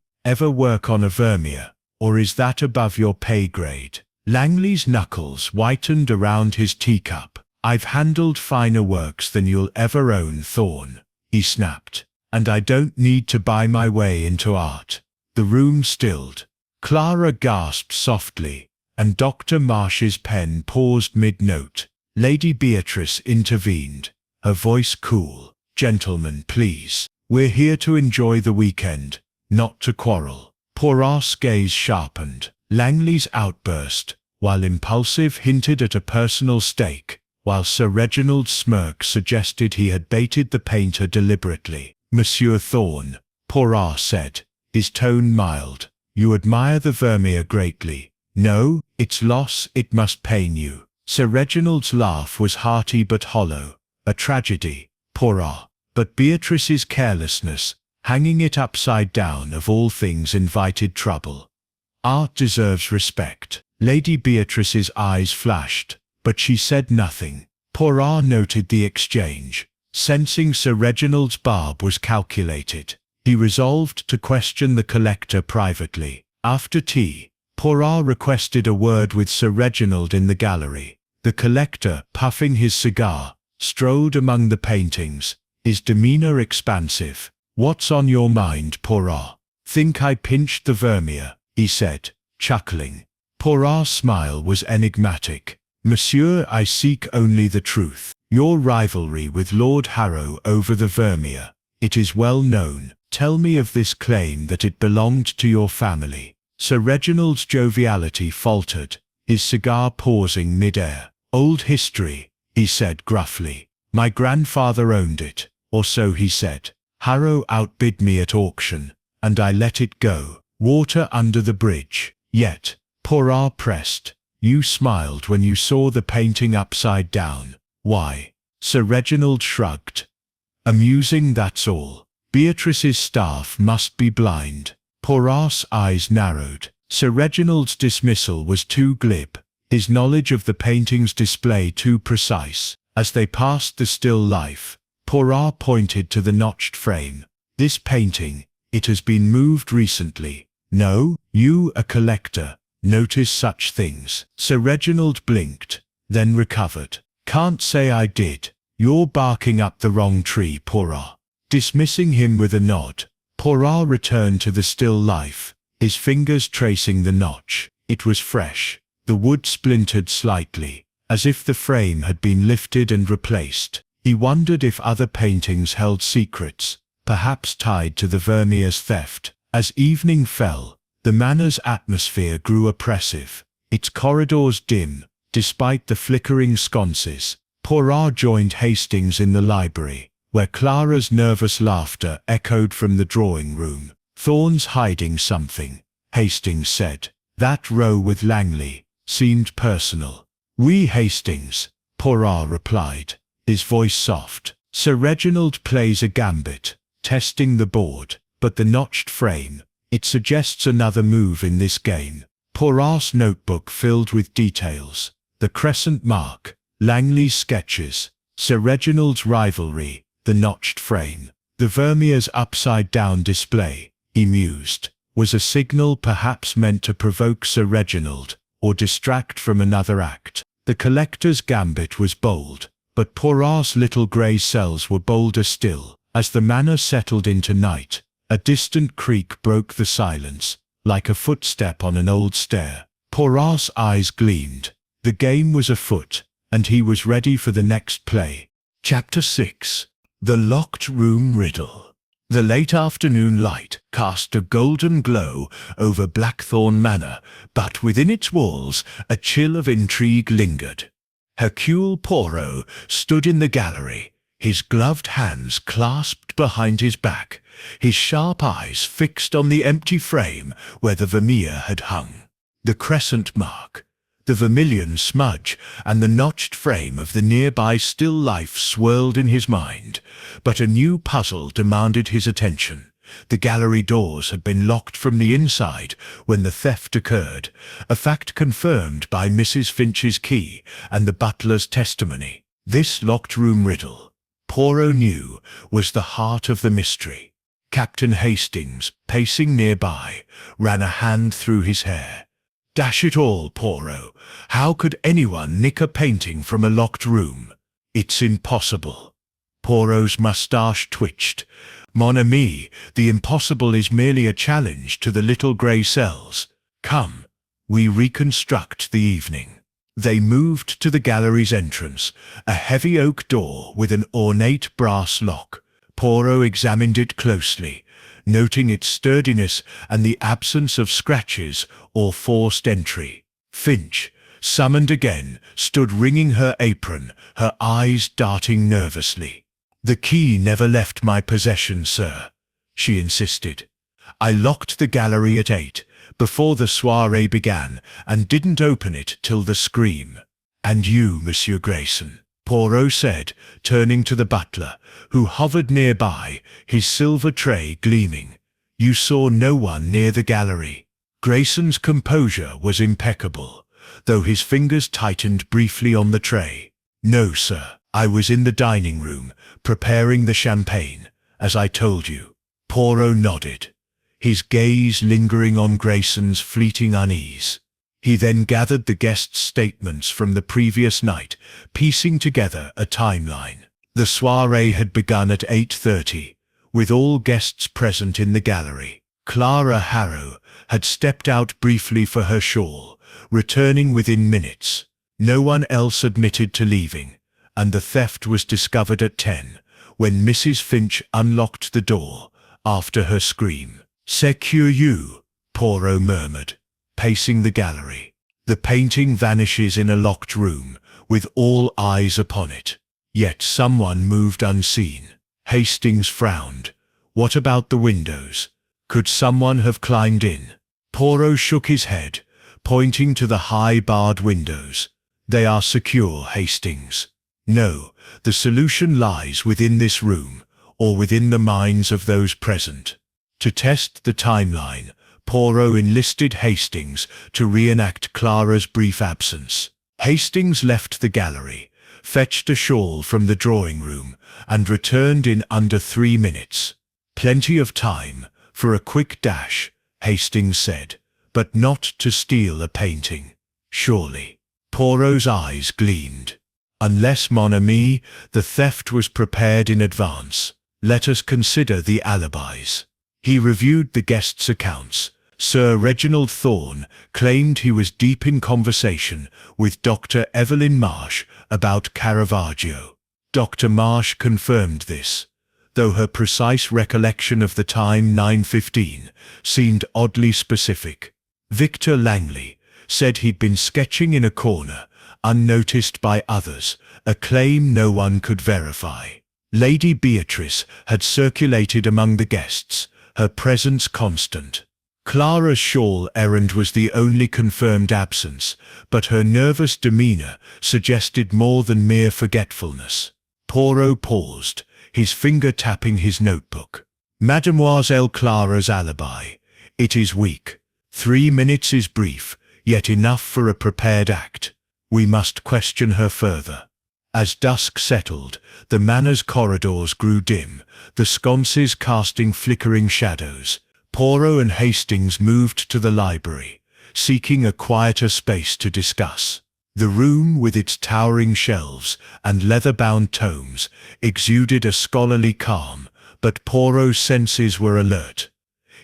Ever work on a Vermeer, or is that above your pay grade? Langley's knuckles whitened around his teacup. I've handled finer works than you'll ever own, Thorn, he snapped. And I don't need to buy my way into art. The room stilled. Clara gasped softly, and Dr. Marsh's pen paused mid-note. Lady Beatrice intervened, her voice cool. Gentlemen, please. We're here to enjoy the weekend, not to quarrel. Poirot's gaze sharpened. Langley's outburst, while impulsive, hinted at a personal stake, while Sir Reginald's smirk suggested he had baited the painter deliberately. Monsieur Thorn, Poirot said, his tone mild, you admire the Vermeer greatly. No, its loss, it must pain you. Sir Reginald's laugh was hearty but hollow. A tragedy, Poirot. But Beatrice's carelessness, hanging it upside down of all things, invited trouble. Art deserves respect. Lady Beatrice's eyes flashed, but she said nothing. Poirot noted the exchange. Sensing Sir Reginald's barb was calculated, he resolved to question the collector privately. After tea, Poirot requested a word with Sir Reginald in the gallery. The collector, puffing his cigar, strolled among the paintings, his demeanour expansive. "What's on your mind, Poirot?" "Think I pinched the Vermeer," he said, chuckling. Poirot's smile was enigmatic. "Monsieur, I seek only the truth. Your rivalry with Lord Harrow over the Vermeer, it is well known. Tell me of this claim that it belonged to your family." Sir Reginald's joviality faltered, his cigar pausing mid-air. "Old history," he said gruffly. "My grandfather owned it, or so he said. Harrow outbid me at auction, and I let it go. Water under the bridge." "Yet," Poirot pressed, "you smiled when you saw the painting upside down. Why?" Sir Reginald shrugged. "Amusing, that's all. Beatrice's staff must be blind." Poirot's eyes narrowed. Sir Reginald's dismissal was too glib, his knowledge of the painting's display too precise. As they passed the still life, Poirot pointed to the notched frame. "This painting, it has been moved recently. No, you, a collector, notice such things." Sir Reginald blinked, then recovered. "Can't say I did. You're barking up the wrong tree, Poirot." Dismissing him with a nod, Poirot returned to the still life, his fingers tracing the notch. It was fresh. The wood splintered slightly, as if the frame had been lifted and replaced. He wondered if other paintings held secrets, perhaps tied to the Vermeer's theft. As evening fell, the manor's atmosphere grew oppressive, its corridors dim, despite the flickering sconces. Poirot joined Hastings in the library, where Clara's nervous laughter echoed from the drawing-room. "Thorne's hiding something," Hastings said. "That row with Langley seemed personal." "Oui, Hastings," Poirot replied, his voice soft. "Sir Reginald plays a gambit, testing the board, but the notched frame, it suggests another move in this game." Poirot's notebook filled with details. The crescent mark, Langley's sketches, Sir Reginald's rivalry, the notched frame. The Vermeer's upside-down display, he mused, was a signal perhaps meant to provoke Sir Reginald, or distract from another act. The collector's gambit was bold, but Poirot's little grey cells were bolder still. As the manor settled into night, a distant creak broke the silence, like a footstep on an old stair. Poirot's eyes gleamed. The game was afoot, and he was ready for the next play. Chapter 6. The Locked Room Riddle. The late afternoon light cast a golden glow over Blackthorn Manor, but within its walls a chill of intrigue lingered. Hercule Poirot stood in the gallery, his gloved hands clasped behind his back, his sharp eyes fixed on the empty frame where the Vermeer had hung. The crescent mark, the vermilion smudge, and the notched frame of the nearby still life swirled in his mind, but a new puzzle demanded his attention. The gallery doors had been locked from the inside when the theft occurred, a fact confirmed by Mrs. Finch's key and the butler's testimony. This locked room riddle, Poirot knew, was the heart of the mystery. Captain Hastings, pacing nearby, ran a hand through his hair. "Dash it all, Poirot, how could anyone nick a painting from a locked room? It's impossible." Poirot's moustache twitched. "Mon ami, the impossible is merely a challenge to the little grey cells. Come, we reconstruct the evening." They moved to the gallery's entrance, a heavy oak door with an ornate brass lock. Poirot examined it closely, noting its sturdiness and the absence of scratches or forced entry. Finch, summoned again, stood wringing her apron, her eyes darting nervously. "The key never left my possession, sir," she insisted. "I locked the gallery at 8, before the soirée began, and didn't open it till the scream." "And you, Monsieur Grayson?" Poirot said, turning to the butler, who hovered nearby, his silver tray gleaming. "You saw no one near the gallery?" Grayson's composure was impeccable, though his fingers tightened briefly on the tray. "No, sir. I was in the dining room, preparing the champagne, as I told you." Poirot nodded, his gaze lingering on Grayson's fleeting unease. He then gathered the guests' statements from the previous night, piecing together a timeline. The soirée had begun at 8:30, with all guests present in the gallery. Clara Harrow had stepped out briefly for her shawl, returning within minutes. No one else admitted to leaving, and the theft was discovered at 10, when Mrs. Finch unlocked the door after her scream. "C'est curieux," Poirot murmured, pacing the gallery. The painting vanishes in a locked room, with all eyes upon it. Yet someone moved unseen. Hastings frowned. What about the windows? Could someone have climbed in? Poirot shook his head, pointing to the high barred windows. "They are secure, Hastings." "No, the solution lies within this room, or within the minds of those present." To test the timeline, Poirot enlisted Hastings to reenact Clara's brief absence. Hastings left the gallery, fetched a shawl from the drawing room, and returned in under 3 minutes. "Plenty of time for a quick dash," Hastings said, "but not to steal a painting, surely." Poirot's eyes gleamed. "Unless, mon ami, the theft was prepared in advance. Let us consider the alibis." He reviewed the guests' accounts. Sir Reginald Thorne claimed he was deep in conversation with Dr. Evelyn Marsh about Caravaggio. Dr. Marsh confirmed this, though her precise recollection of the time 9:15 seemed oddly specific. Victor Langley said he'd been sketching in a corner, unnoticed by others, a claim no one could verify. Lady Beatrice had circulated among the guests, her presence constant. Clara's shawl errand was the only confirmed absence, but her nervous demeanour suggested more than mere forgetfulness. Poirot paused, his finger tapping his notebook. "Mademoiselle Clara's alibi. It is weak. 3 minutes is brief, yet enough for a prepared act. We must question her further." As dusk settled, the manor's corridors grew dim, the sconces casting flickering shadows. Poirot and Hastings moved to the library, seeking a quieter space to discuss. The room, with its towering shelves and leather-bound tomes, exuded a scholarly calm, but Poirot's senses were alert.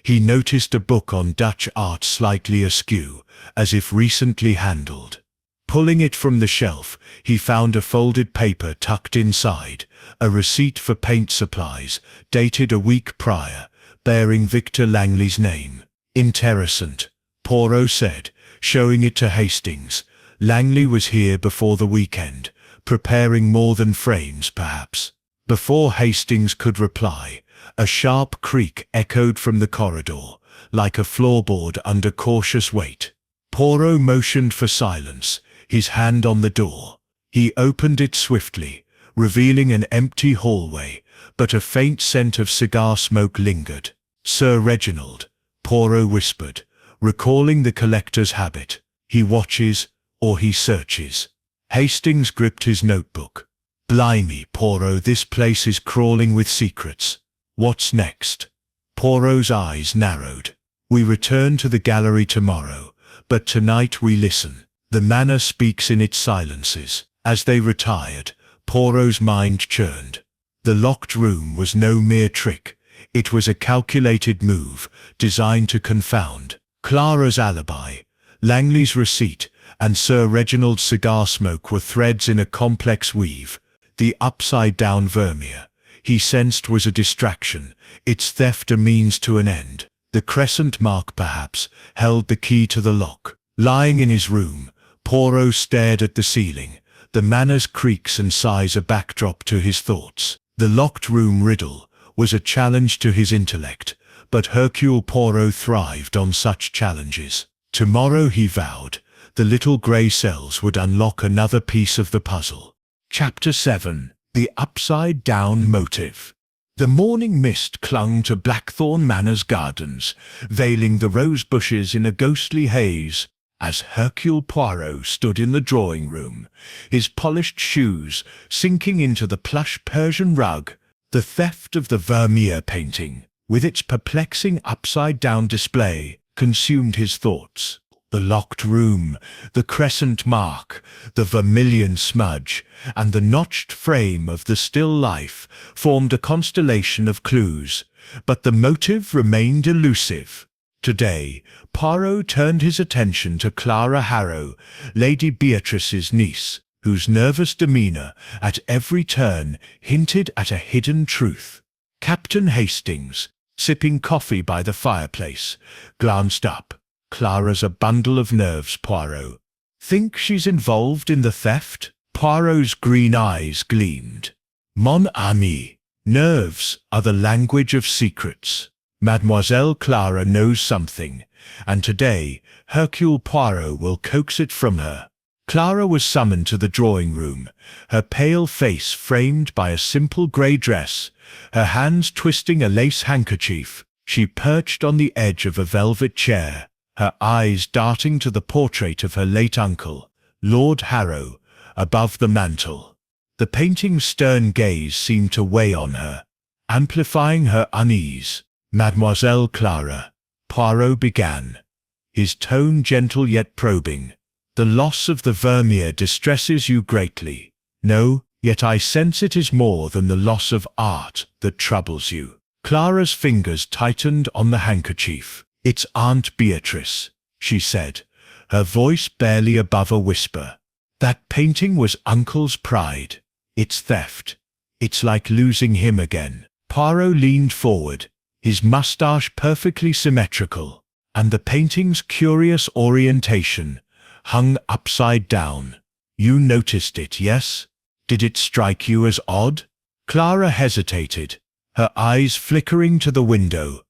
He noticed a book on Dutch art slightly askew, as if recently handled. Pulling it from the shelf, he found a folded paper tucked inside, a receipt for paint supplies, dated a week prior, bearing Victor Langley's name. "Interessant," Poirot said, showing it to Hastings. "Langley was here before the weekend, preparing more than frames, perhaps." Before Hastings could reply, a sharp creak echoed from the corridor, like a floorboard under cautious weight. Poirot motioned for silence, his hand on the door. He opened it swiftly, revealing an empty hallway, but a faint scent of cigar smoke lingered. "Sir Reginald," Poirot whispered, recalling the collector's habit. "He watches, or he searches." Hastings gripped his notebook. "Blimey, Poirot, this place is crawling with secrets. What's next?" Poirot's eyes narrowed. "We return to the gallery tomorrow, but tonight we listen. The manor speaks in its silences." As they retired, Poirot's mind churned. The locked room was no mere trick. It was a calculated move, designed to confound. Clara's alibi, Langley's receipt, and Sir Reginald's cigar smoke were threads in a complex weave. The upside-down Vermeer, he sensed, was a distraction, its theft a means to an end. The crescent mark, perhaps, held the key to the lock. Lying in his room, Poirot stared at the ceiling, the manor's creaks and sighs a backdrop to his thoughts. The locked room riddle was a challenge to his intellect, but Hercule Poirot thrived on such challenges. Tomorrow, he vowed, the little grey cells would unlock another piece of the puzzle. Chapter 7. The Upside-Down Motive. The morning mist clung to Blackthorn Manor's gardens, veiling the rose bushes in a ghostly haze, as Hercule Poirot stood in the drawing-room, his polished shoes sinking into the plush Persian rug. The theft of the Vermeer painting, with its perplexing upside-down display, consumed his thoughts. The locked room, the crescent mark, the vermilion smudge, and the notched frame of the still life formed a constellation of clues, but the motive remained elusive. Today, Poirot turned his attention to Clara Harrow, Lady Beatrice's niece, whose nervous demeanour at every turn hinted at a hidden truth. Captain Hastings, sipping coffee by the fireplace, glanced up. "Clara's a bundle of nerves, Poirot. Think she's involved in the theft?" Poirot's green eyes gleamed. "Mon ami, nerves are the language of secrets. Mademoiselle Clara knows something, and today Hercule Poirot will coax it from her." Clara was summoned to the drawing-room, her pale face framed by a simple grey dress, her hands twisting a lace handkerchief. She perched on the edge of a velvet chair, her eyes darting to the portrait of her late uncle, Lord Harrow, above the mantel. The painting's stern gaze seemed to weigh on her, amplifying her unease. "Mademoiselle Clara," Poirot began, his tone gentle yet probing, "the loss of the Vermeer distresses you greatly. No, yet I sense it is more than the loss of art that troubles you." Clara's fingers tightened on the handkerchief. "It's Aunt Beatrice," she said, her voice barely above a whisper. "That painting was Uncle's pride. It's theft. It's like losing him again." Poirot leaned forward, his moustache perfectly symmetrical, and the painting's curious orientation hung upside down. "You noticed it, yes? Did it strike you as odd?" Clara hesitated, her eyes flickering to the window.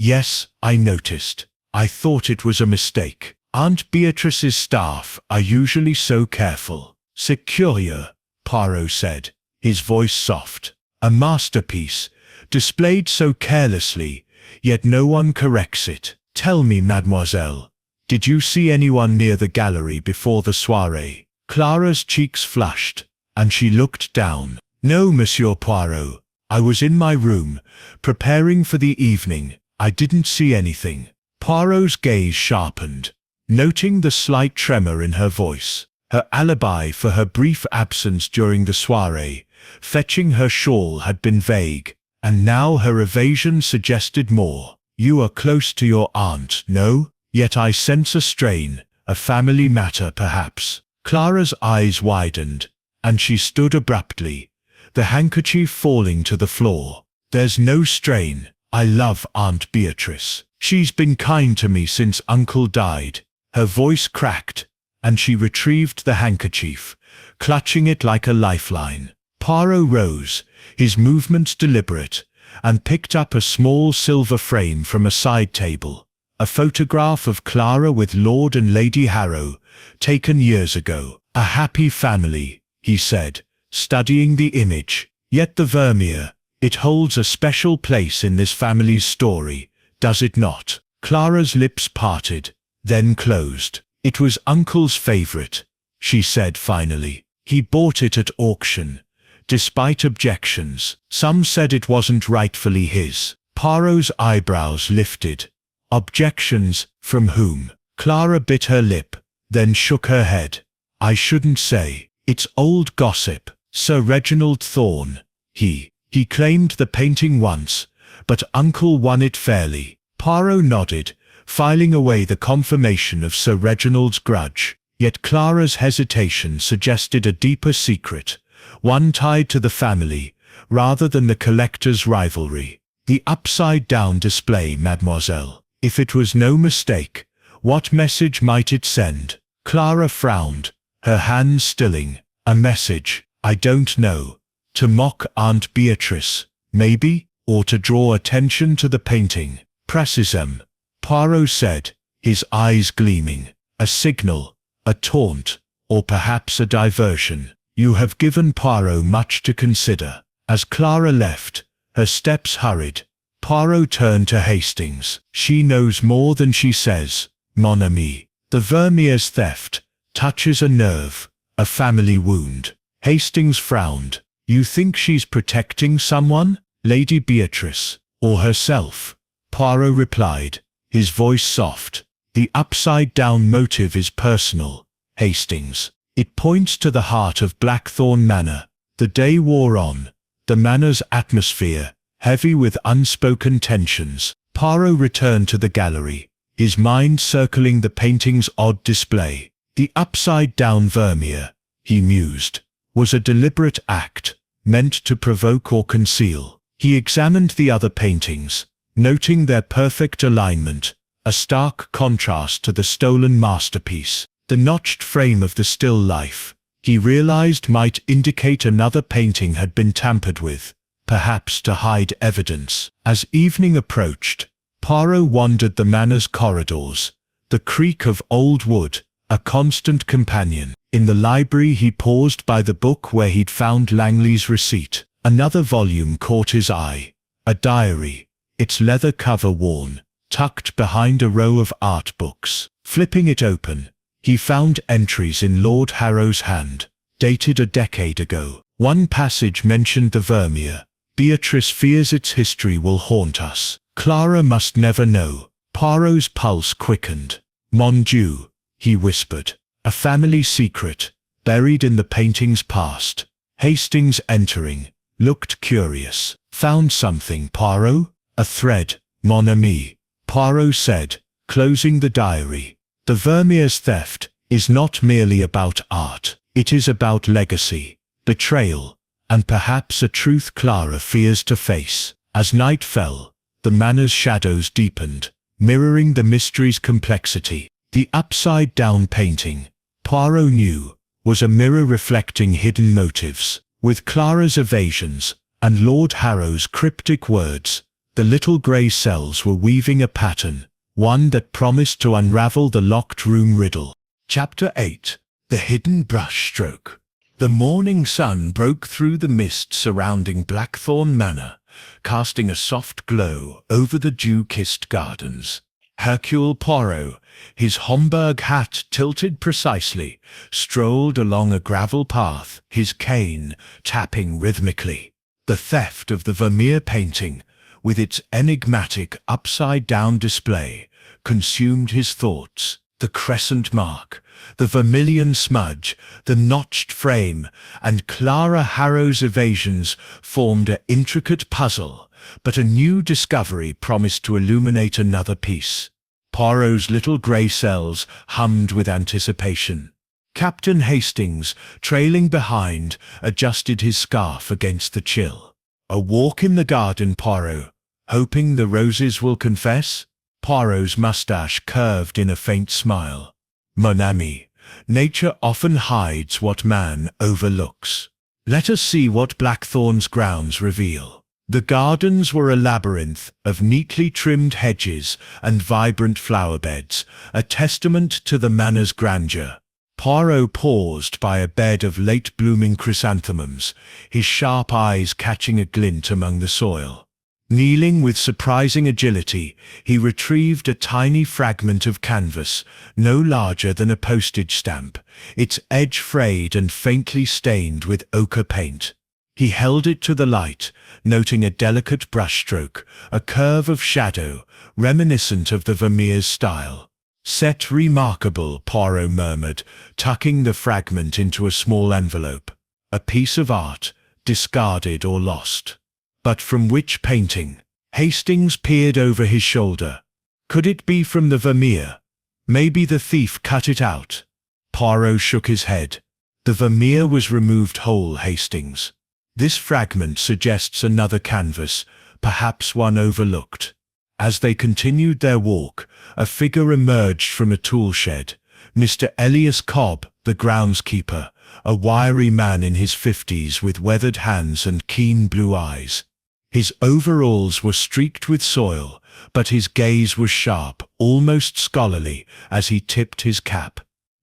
Yes, I noticed. I thought it was a mistake. Aunt Beatrice's staff are usually so careful." "C'est curieux," Poirot said, his voice soft. "A masterpiece, displayed so carelessly, yet no one corrects it. Tell me, mademoiselle, did you see anyone near the gallery before the soirée?" Clara's cheeks flushed, and she looked down. "No, Monsieur Poirot. I was in my room, preparing for the evening. I didn't see anything." Poirot's gaze sharpened, noting the slight tremor in her voice. Her alibi for her brief absence during the soirée, fetching her shawl, had been vague, and now her evasion suggested more. "You are close to your aunt, no? Yet I sense a strain, a family matter perhaps." Clara's eyes widened, and she stood abruptly, the handkerchief falling to the floor. "There's no strain. I love Aunt Beatrice. She's been kind to me since Uncle died." Her voice cracked, and she retrieved the handkerchief, clutching it like a lifeline. Poirot rose, his movements deliberate, and picked up a small silver frame from a side table. A photograph of Clara with Lord and Lady Harrow, taken years ago. "A happy family," he said, studying the image. "Yet the Vermeer, it holds a special place in this family's story, does it not?" Clara's lips parted, then closed. "It was Uncle's favorite," she said finally. "He bought it at auction, despite objections. Some said it wasn't rightfully his." Poirot's eyebrows lifted. "Objections, from whom?" Clara bit her lip, then shook her head. "I shouldn't say. It's old gossip. Sir Reginald Thorne, he claimed the painting once, but Uncle won it fairly." Poirot nodded, filing away the confirmation of Sir Reginald's grudge. Yet Clara's hesitation suggested a deeper secret, one tied to the family, rather than the collector's rivalry. "The upside-down display, mademoiselle. If it was no mistake, what message might it send?" Clara frowned, her hands stilling. "A message? I don't know. To mock Aunt Beatrice, maybe, or to draw attention to the painting." "Précisément," Poirot said, his eyes gleaming. "A signal, a taunt, or perhaps a diversion." You have given Poirot much to consider." As Clara left, her steps hurried. Poirot turned to Hastings. "She knows more than she says, mon ami. The Vermeer's theft touches a nerve, a family wound." Hastings frowned. "You think she's protecting someone, Lady Beatrice, or herself?" Poirot replied, his voice soft. "The upside-down motive is personal, Hastings. It points to the heart of Blackthorn Manor." The day wore on, the manor's atmosphere heavy with unspoken tensions. Poirot returned to the gallery, his mind circling the painting's odd display. The upside-down Vermeer, he mused, was a deliberate act, meant to provoke or conceal. He examined the other paintings, noting their perfect alignment, a stark contrast to the stolen masterpiece. The notched frame of the still life, he realized, might indicate another painting had been tampered with, perhaps to hide evidence. As evening approached, Poirot wandered the manor's corridors, the creak of old wood, a constant companion. In the library he paused by the book where he'd found Langley's receipt. Another volume caught his eye, a diary, its leather cover worn, tucked behind a row of art books. Flipping it open, he found entries in Lord Harrow's hand, dated a decade ago. One passage mentioned the Vermeer. "Beatrice fears its history will haunt us. Clara must never know." Poirot's pulse quickened. "Mon Dieu," he whispered. "A family secret, buried in the painting's past." Hastings, entering, looked curious. "Found something, Poirot?" "A thread, mon ami," Poirot said, closing the diary. "The Vermeer's theft is not merely about art. It is about legacy, betrayal, and perhaps a truth Clara fears to face." As night fell, the manor's shadows deepened, mirroring the mystery's complexity. The upside-down painting, Poirot knew, was a mirror reflecting hidden motives. With Clara's evasions and Lord Harrow's cryptic words, the little grey cells were weaving a pattern, one that promised to unravel the locked room riddle. Chapter 8. The Hidden Brushstroke. The morning sun broke through the mist surrounding Blackthorn Manor, casting a soft glow over the dew-kissed gardens. Hercule Poirot, his Homburg hat tilted precisely, strolled along a gravel path, his cane tapping rhythmically. The theft of the Vermeer painting, with its enigmatic upside-down display, consumed his thoughts. The crescent mark, the vermilion smudge, the notched frame, and Clara Harrow's evasions formed an intricate puzzle, but a new discovery promised to illuminate another piece. Poirot's little grey cells hummed with anticipation. Captain Hastings, trailing behind, adjusted his scarf against the chill. "A walk in the garden, Poirot, hoping the roses will confess?" Poirot's moustache curved in a faint smile. "Mon ami, nature often hides what man overlooks. Let us see what Blackthorn's grounds reveal." The gardens were a labyrinth of neatly trimmed hedges and vibrant flower beds, a testament to the manor's grandeur. Poirot paused by a bed of late-blooming chrysanthemums, his sharp eyes catching a glint among the soil. Kneeling with surprising agility, he retrieved a tiny fragment of canvas, no larger than a postage stamp, its edge frayed and faintly stained with ochre paint. He held it to the light, noting a delicate brushstroke, a curve of shadow, reminiscent of the Vermeer's style. "C'est remarkable," Poirot murmured, tucking the fragment into a small envelope. "A piece of art, discarded or lost. But from which painting?" Hastings peered over his shoulder. "Could it be from the Vermeer? Maybe the thief cut it out." Poirot shook his head. "The Vermeer was removed whole, Hastings. This fragment suggests another canvas, perhaps one overlooked." As they continued their walk, a figure emerged from a tool shed. Mr. Elias Cobb, the groundskeeper, a wiry man in his 50s with weathered hands and keen blue eyes. His overalls were streaked with soil, but his gaze was sharp, almost scholarly, as he tipped his cap.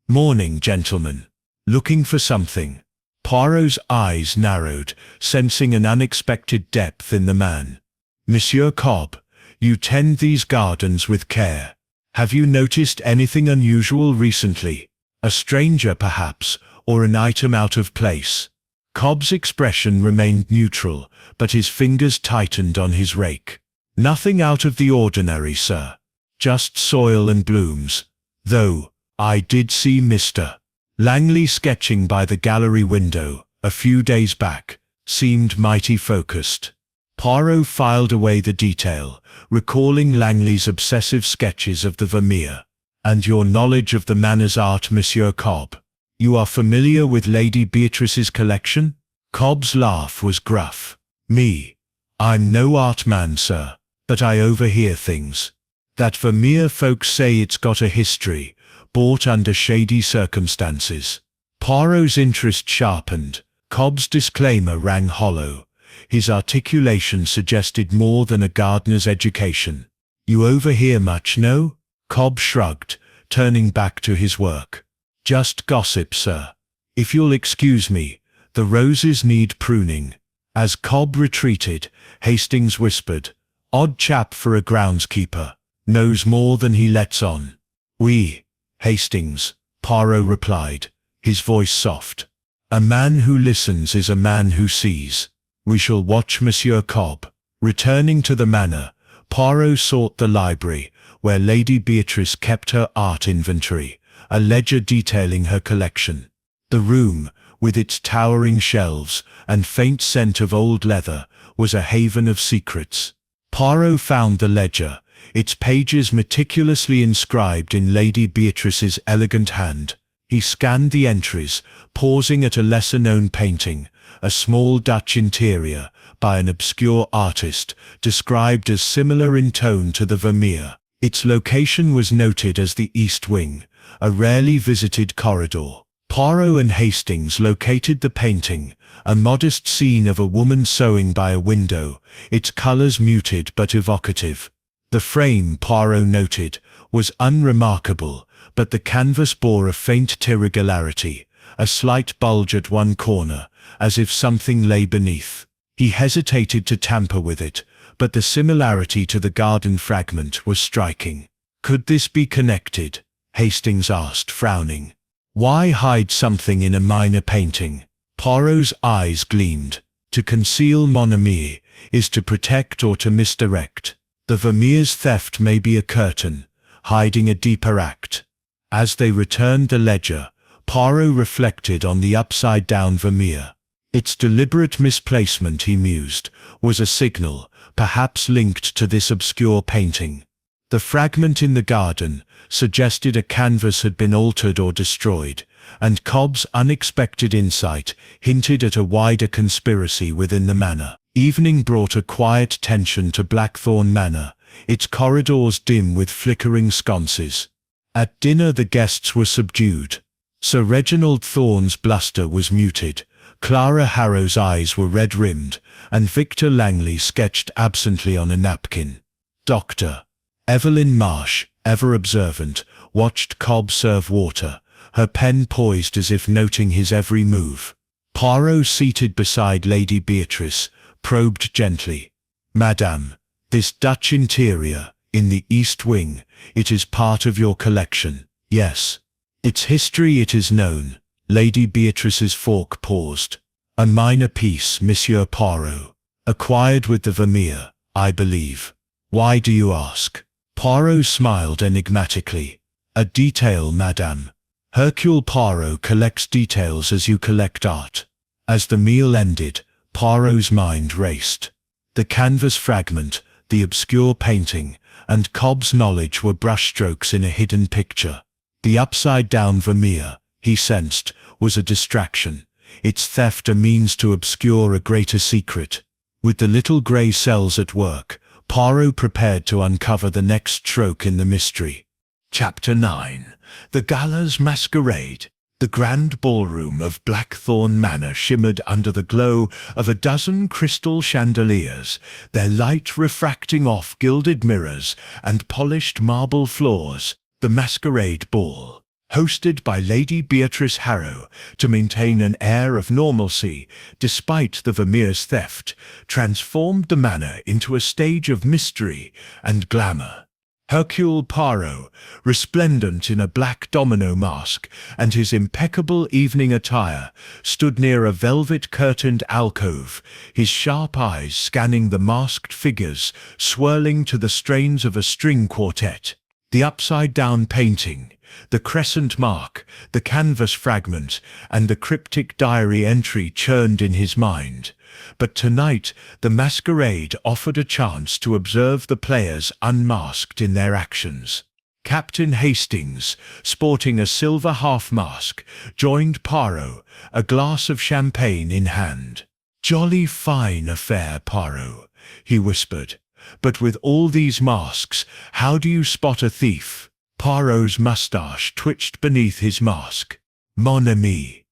"Morning, gentlemen. Looking for something?" Poirot's eyes narrowed, sensing an unexpected depth in the man. "Monsieur Cobb, you tend these gardens with care. Have you noticed anything unusual recently? A stranger, perhaps, or an item out of place?" Cobb's expression remained neutral, but his fingers tightened on his rake. "Nothing out of the ordinary, sir. Just soil and blooms. Though, I did see Mr. Langley sketching by the gallery window, a few days back. Seemed mighty focused." Poirot filed away the detail, recalling Langley's obsessive sketches of the Vermeer. "And your knowledge of the Manor's art, Monsieur Cobb? You are familiar with Lady Beatrice's collection?" Cobb's laugh was gruff. "Me? I'm no art man, sir, but I overhear things. That Vermeer folks say it's got a history, bought under shady circumstances." Poirot's interest sharpened. Cobb's disclaimer rang hollow. His articulation suggested more than a gardener's education. "You overhear much, no?" Cobb shrugged, turning back to his work. "Just gossip, sir. If you'll excuse me, the roses need pruning." As Cobb retreated, Hastings whispered, "Odd chap for a groundskeeper. Knows more than he lets on." "Oui, Hastings," Poirot replied, his voice soft. "A man who listens is a man who sees. We shall watch Monsieur Cobb." Returning to the manor, Poirot sought the library, where Lady Beatrice kept her art inventory, a ledger detailing her collection. The room, with its towering shelves and faint scent of old leather, was a haven of secrets. Poirot found the ledger, its pages meticulously inscribed in Lady Beatrice's elegant hand. He scanned the entries, pausing at a lesser-known painting, a small Dutch interior, by an obscure artist, described as similar in tone to the Vermeer. Its location was noted as the East Wing, a rarely visited corridor. Poirot and Hastings located the painting, a modest scene of a woman sewing by a window, its colors muted but evocative. The frame, Poirot noted, was unremarkable, but the canvas bore a faint irregularity, a slight bulge at one corner, as if something lay beneath. He hesitated to tamper with it, but the similarity to the garden fragment was striking. "Could this be connected?" Hastings asked, frowning. "Why hide something in a minor painting?" Poirot's eyes gleamed. "To conceal, mon ami, is to protect or to misdirect. The Vermeer's theft may be a curtain, hiding a deeper act." As they returned the ledger, Poirot reflected on the upside-down Vermeer. Its deliberate misplacement, he mused, was a signal, perhaps linked to this obscure painting. The fragment in the garden suggested a canvas had been altered or destroyed, and Cobb's unexpected insight hinted at a wider conspiracy within the manor. Evening brought a quiet tension to Blackthorn Manor, its corridors dim with flickering sconces. At dinner the guests were subdued. Sir Reginald Thorne's bluster was muted, Clara Harrow's eyes were red-rimmed, and Victor Langley sketched absently on a napkin. Dr. Evelyn Marsh, ever observant, watched Cobb serve water, her pen poised as if noting his every move. Poirot, seated beside Lady Beatrice, probed gently. "Madame, this Dutch interior, in the East Wing, it is part of your collection." "Yes. Its history it is known." Lady Beatrice's fork paused. "A minor piece, Monsieur Poirot. Acquired with the Vermeer, I believe." "Why do you ask?" Poirot smiled enigmatically. "A detail, madame. Hercule Poirot collects details as you collect art." As the meal ended, Poirot's mind raced. The canvas fragment, the obscure painting, and Cobb's knowledge were brushstrokes in a hidden picture. The upside-down Vermeer, he sensed, was a distraction, its theft a means to obscure a greater secret. With the little grey cells at work, Poirot prepared to uncover the next stroke in the mystery. Chapter 9. The Gala's Masquerade. The grand ballroom of Blackthorn Manor shimmered under the glow of a dozen crystal chandeliers, their light refracting off gilded mirrors and polished marble floors. The masquerade ball. hosted by Lady Beatrice Harrow, to maintain an air of normalcy despite the Vermeer's theft, transformed the manor into a stage of mystery and glamour. Hercule Poirot, resplendent in a black domino mask and his impeccable evening attire, stood near a velvet-curtained alcove, his sharp eyes scanning the masked figures swirling to the strains of a string quartet. The upside-down painting, the crescent mark, the canvas fragment, and the cryptic diary entry churned in his mind. But tonight, the masquerade offered a chance to observe the players unmasked in their actions. Captain Hastings, sporting a silver half-mask, joined Poirot, a glass of champagne in hand. "Jolly fine affair, Poirot," he whispered. "But with all these masks, how do you spot a thief?" Poirot's moustache twitched beneath his mask. "Mon ami.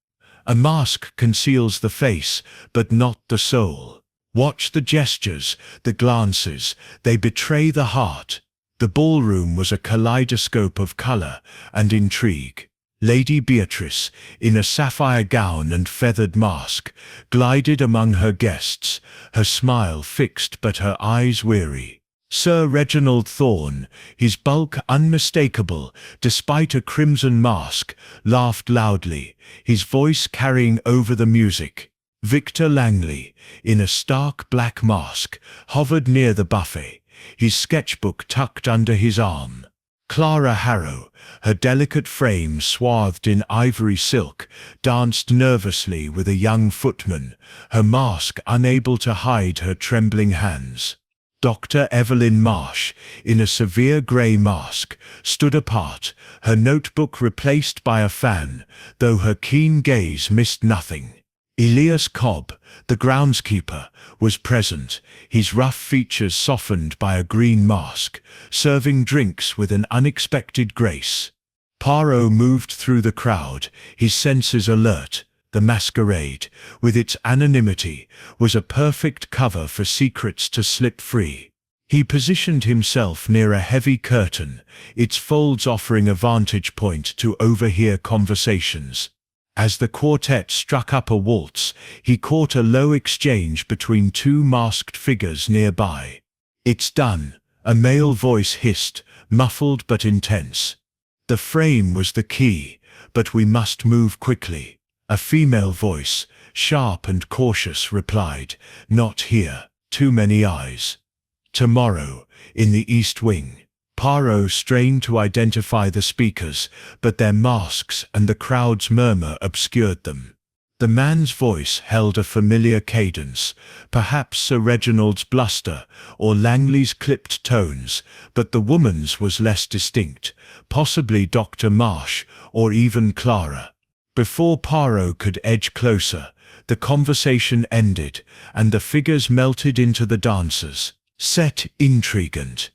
A mask conceals the face, but not the soul. Watch the gestures, the glances, they betray the heart." The ballroom was a kaleidoscope of color and intrigue. Lady Beatrice, in a sapphire gown and feathered mask, glided among her guests, her smile fixed but her eyes weary. Sir Reginald Thorne, his bulk unmistakable despite a crimson mask, laughed loudly, his voice carrying over the music. Victor Langley, in a stark black mask, hovered near the buffet, his sketchbook tucked under his arm. Clara Harrow, her delicate frame swathed in ivory silk, danced nervously with a young footman, her mask unable to hide her trembling hands. Dr. Evelyn Marsh, in a severe grey mask, stood apart, her notebook replaced by a fan, though her keen gaze missed nothing. Elias Cobb, the groundskeeper, was present, his rough features softened by a green mask, serving drinks with an unexpected grace. Poirot moved through the crowd, his senses alert. The masquerade, with its anonymity, was a perfect cover for secrets to slip free. He positioned himself near a heavy curtain, its folds offering a vantage point to overhear conversations. As the quartet struck up a waltz, he caught a low exchange between two masked figures nearby. "It's done," a male voice hissed, muffled but intense. "The frame was the key, but we must move quickly." A female voice, sharp and cautious, replied, "Not here, too many eyes." "Tomorrow, in the East Wing." Poirot strained to identify the speakers, but their masks and the crowd's murmur obscured them. The man's voice held a familiar cadence, perhaps Sir Reginald's bluster or Langley's clipped tones, but the woman's was less distinct, possibly Dr. Marsh or even Clara. Before Poirot could edge closer, the conversation ended, and the figures melted into the dancers. "C'est intriguant,"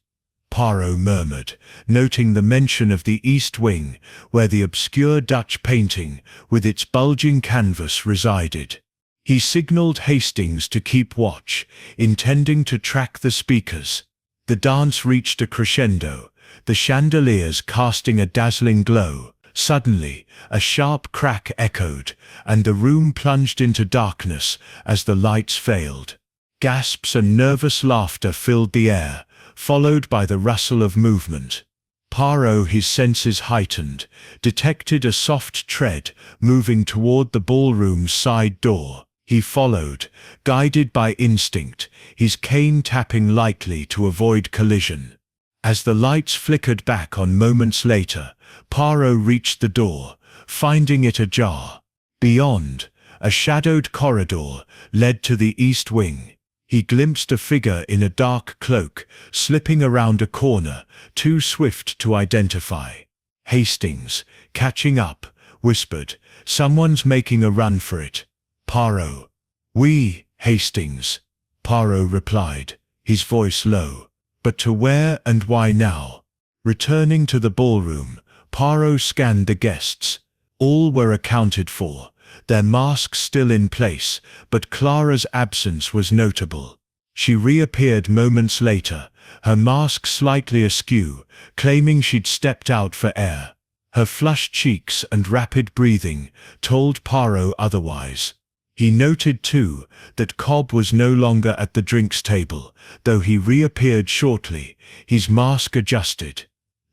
Poirot murmured, noting the mention of the East Wing, where the obscure Dutch painting, with its bulging canvas, resided. He signalled Hastings to keep watch, intending to track the speakers. The dance reached a crescendo, the chandeliers casting a dazzling glow. Suddenly, a sharp crack echoed, and the room plunged into darkness as the lights failed. Gasps and nervous laughter filled the air, followed by the rustle of movement. Poirot, his senses heightened, detected a soft tread moving toward the ballroom's side door. He followed, guided by instinct, his cane tapping lightly to avoid collision. As the lights flickered back on moments later, Poirot reached the door, finding it ajar. Beyond, a shadowed corridor led to the East Wing. He glimpsed a figure in a dark cloak, slipping around a corner, too swift to identify. Hastings, catching up, whispered, "Someone's making a run for it." Poirot. "Oui, Hastings," Poirot replied, his voice low. "But to where and why now?" Returning to the ballroom, Poirot scanned the guests. All were accounted for, their masks still in place, but Clara's absence was notable. She reappeared moments later, her mask slightly askew, claiming she'd stepped out for air. Her flushed cheeks and rapid breathing told Poirot otherwise. He noted, too, that Cobb was no longer at the drinks table, though he reappeared shortly, his mask adjusted.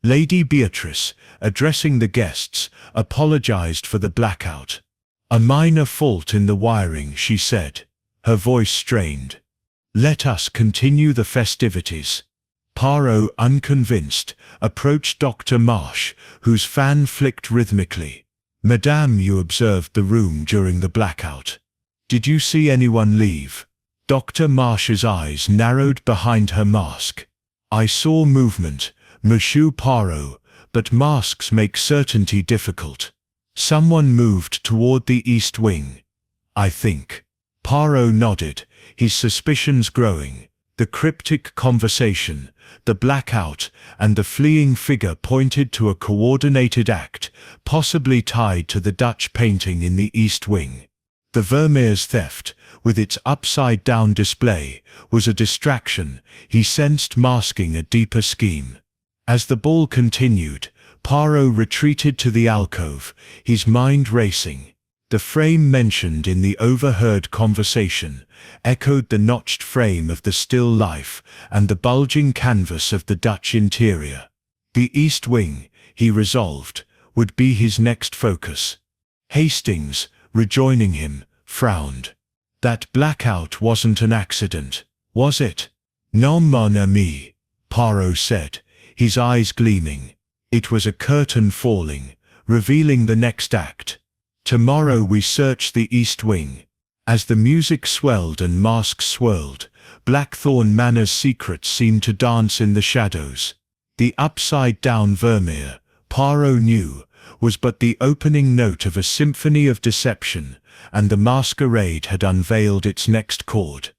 Lady Beatrice, addressing the guests, apologized for the blackout. "A minor fault in the wiring," she said, her voice strained. "Let us continue the festivities." Poirot, unconvinced, approached Dr. Marsh, whose fan flicked rhythmically. "Madame, you observed the room during the blackout. Did you see anyone leave?" Dr. Marsh's eyes narrowed behind her mask. "I saw movement, Monsieur Poirot, but masks make certainty difficult. Someone moved toward the east wing, I think." Poirot nodded, his suspicions growing. The cryptic conversation, the blackout, and the fleeing figure pointed to a coordinated act, possibly tied to the Dutch painting in the East Wing. The Vermeer's theft, with its upside-down display, was a distraction, he sensed, masking a deeper scheme. As the ball continued, Poirot retreated to the alcove, his mind racing. The frame mentioned in the overheard conversation echoed the notched frame of the still life and the bulging canvas of the Dutch interior. The East Wing, he resolved, would be his next focus. Hastings, rejoining him, frowned. "That blackout wasn't an accident, was it?" "Non, mon ami," Poirot said, his eyes gleaming. "It was a curtain falling, revealing the next act. Tomorrow we search the East Wing." As the music swelled and masks swirled, Blackthorn Manor's secrets seemed to dance in the shadows. The upside-down Vermeer, Poirot knew, was but the opening note of a symphony of deception, and the masquerade had unveiled its next chord.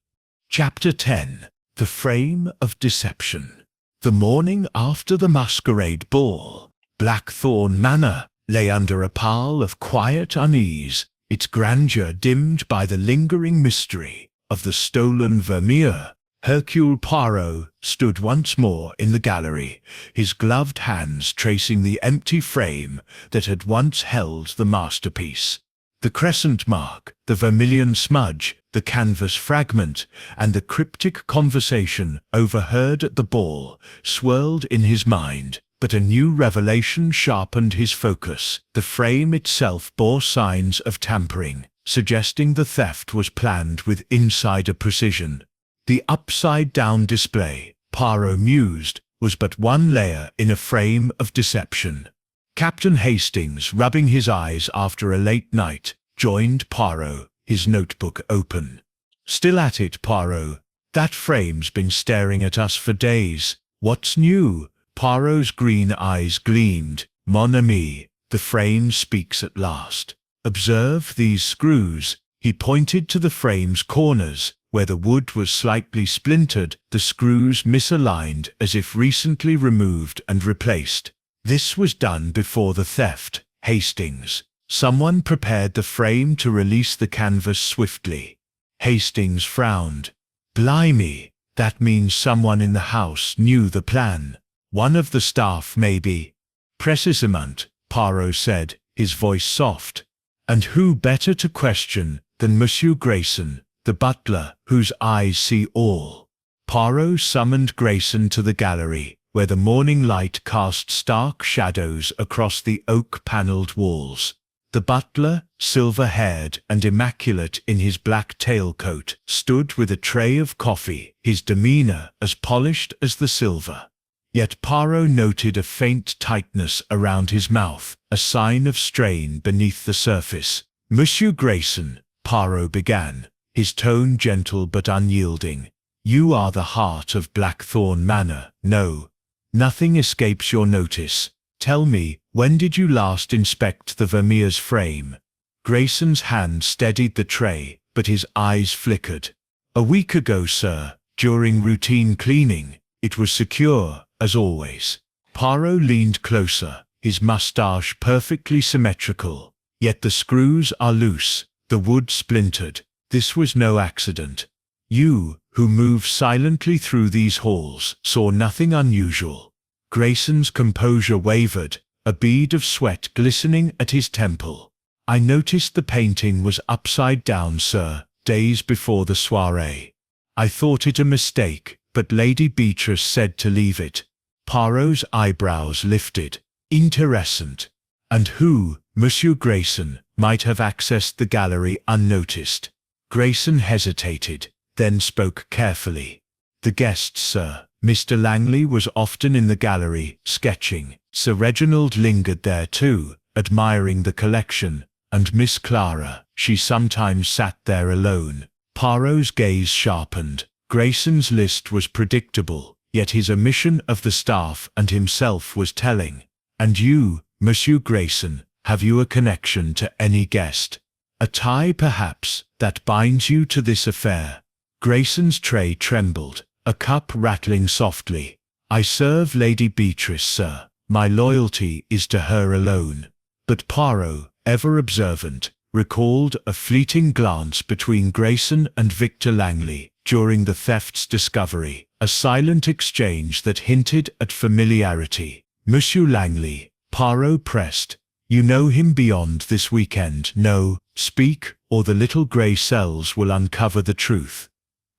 Chapter 10. The Frame of Deception. The morning after the masquerade ball, Blackthorn Manor lay under a pall of quiet unease, its grandeur dimmed by the lingering mystery of the stolen Vermeer. Hercule Poirot stood once more in the gallery, his gloved hands tracing the empty frame that had once held the masterpiece. The crescent mark, the vermilion smudge, the canvas fragment, and the cryptic conversation overheard at the ball swirled in his mind. But a new revelation sharpened his focus. The frame itself bore signs of tampering, suggesting the theft was planned with insider precision. The upside-down display, Poirot mused, was but one layer in a frame of deception. Captain Hastings, rubbing his eyes after a late night, joined Poirot, his notebook open. "Still at it, Poirot? That frame's been staring at us for days. What's new?" Poirot's green eyes gleamed. "Mon ami, the frame speaks at last. Observe these screws." He pointed to the frame's corners, where the wood was slightly splintered, the screws misaligned as if recently removed and replaced. "This was done before the theft, Hastings. Someone prepared the frame to release the canvas swiftly." Hastings frowned. "Blimey, that means someone in the house knew the plan. One of the staff, maybe." "Precisement," Poirot said, his voice soft. "And who better to question than Monsieur Grayson, the butler, whose eyes see all?" Poirot summoned Grayson to the gallery, where the morning light cast stark shadows across the oak-panelled walls. The butler, silver-haired and immaculate in his black tailcoat, stood with a tray of coffee, his demeanor as polished as the silver. Yet Poirot noted a faint tightness around his mouth, a sign of strain beneath the surface. "Monsieur Grayson," Poirot began, his tone gentle but unyielding, "you are the heart of Blackthorn Manor. No, nothing escapes your notice. Tell me, when did you last inspect the Vermeer's frame?" Grayson's hand steadied the tray, but his eyes flickered. "A week ago, sir, during routine cleaning. It was secure, as always." Poirot leaned closer, his moustache perfectly symmetrical. "Yet the screws are loose, the wood splintered. This was no accident. You, who move silently through these halls, saw nothing unusual." Grayson's composure wavered, a bead of sweat glistening at his temple. "I noticed the painting was upside down, sir, days before the soirée. I thought it a mistake, but Lady Beatrice said to leave it." Poirot's eyebrows lifted. "Interessant. And who, Monsieur Grayson, might have accessed the gallery unnoticed?" Grayson hesitated, then spoke carefully. "The guests, sir. Mr. Langley was often in the gallery, sketching. Sir Reginald lingered there too, admiring the collection, and Miss Clara, she sometimes sat there alone." Poirot's gaze sharpened. Grayson's list was predictable, yet his omission of the staff and himself was telling. "And you, Monsieur Grayson, have you a connection to any guest? A tie, perhaps, that binds you to this affair?" Grayson's tray trembled, a cup rattling softly. "I serve Lady Beatrice, sir. My loyalty is to her alone." But Poirot, ever observant, recalled a fleeting glance between Grayson and Victor Langley during the theft's discovery, a silent exchange that hinted at familiarity. "Monsieur Langley," Poirot pressed, "you know him beyond this weekend? No, speak, or the little grey cells will uncover the truth."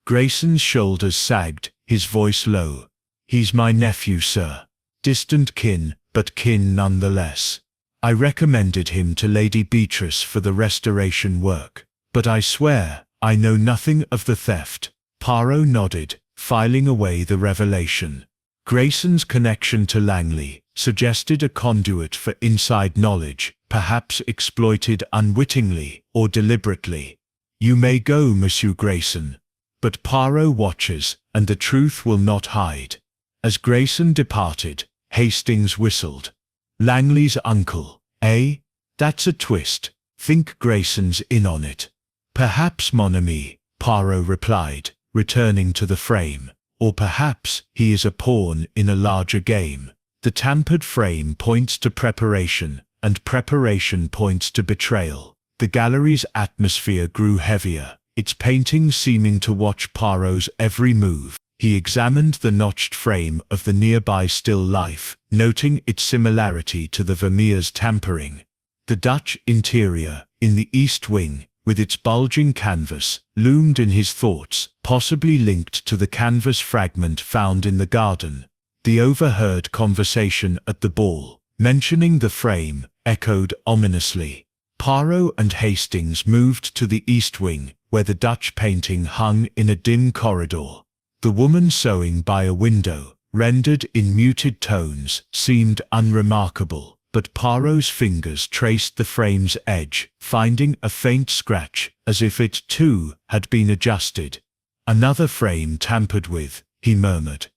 Grayson's shoulders sagged, his voice low. "He's my nephew, sir. Distant kin, but kin nonetheless. I recommended him to Lady Beatrice for the restoration work. But I swear, I know nothing of the theft." Poirot nodded, filing away the revelation. Grayson's connection to Langley suggested a conduit for inside knowledge, perhaps exploited unwittingly or deliberately. "You may go, Monsieur Grayson. But Poirot watches, and the truth will not hide." As Grayson departed, Hastings whistled. "Langley's uncle, eh? That's a twist. Think Grayson's in on it." "Perhaps, mon ami," Poirot replied, returning to the frame. "Or perhaps he is a pawn in a larger game. The tampered frame points to preparation, and preparation points to betrayal." The gallery's atmosphere grew heavier, its paintings seeming to watch Poirot's every move. He examined the notched frame of the nearby still life, noting its similarity to the Vermeer's tampering. The Dutch interior, in the east wing, with its bulging canvas, loomed in his thoughts, possibly linked to the canvas fragment found in the garden. The overheard conversation at the ball, mentioning the frame, echoed ominously. Poirot and Hastings moved to the east wing, where the Dutch painting hung in a dim corridor. The woman sewing by a window, rendered in muted tones, seemed unremarkable, but Poirot's fingers traced the frame's edge, finding a faint scratch, as if it, too, had been adjusted. "Another frame tampered with," he murmured.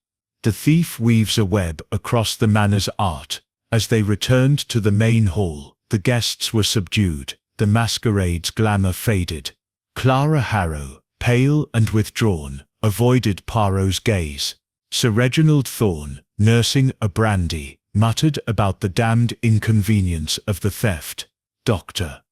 "The thief weaves a web across the manor's art." As they returned to the main hall, the guests were subdued, the masquerade's glamour faded. Clara Harrow, pale and withdrawn, avoided Poirot's gaze. Sir Reginald Thorne, nursing a brandy, muttered about the damned inconvenience of the theft. Dr.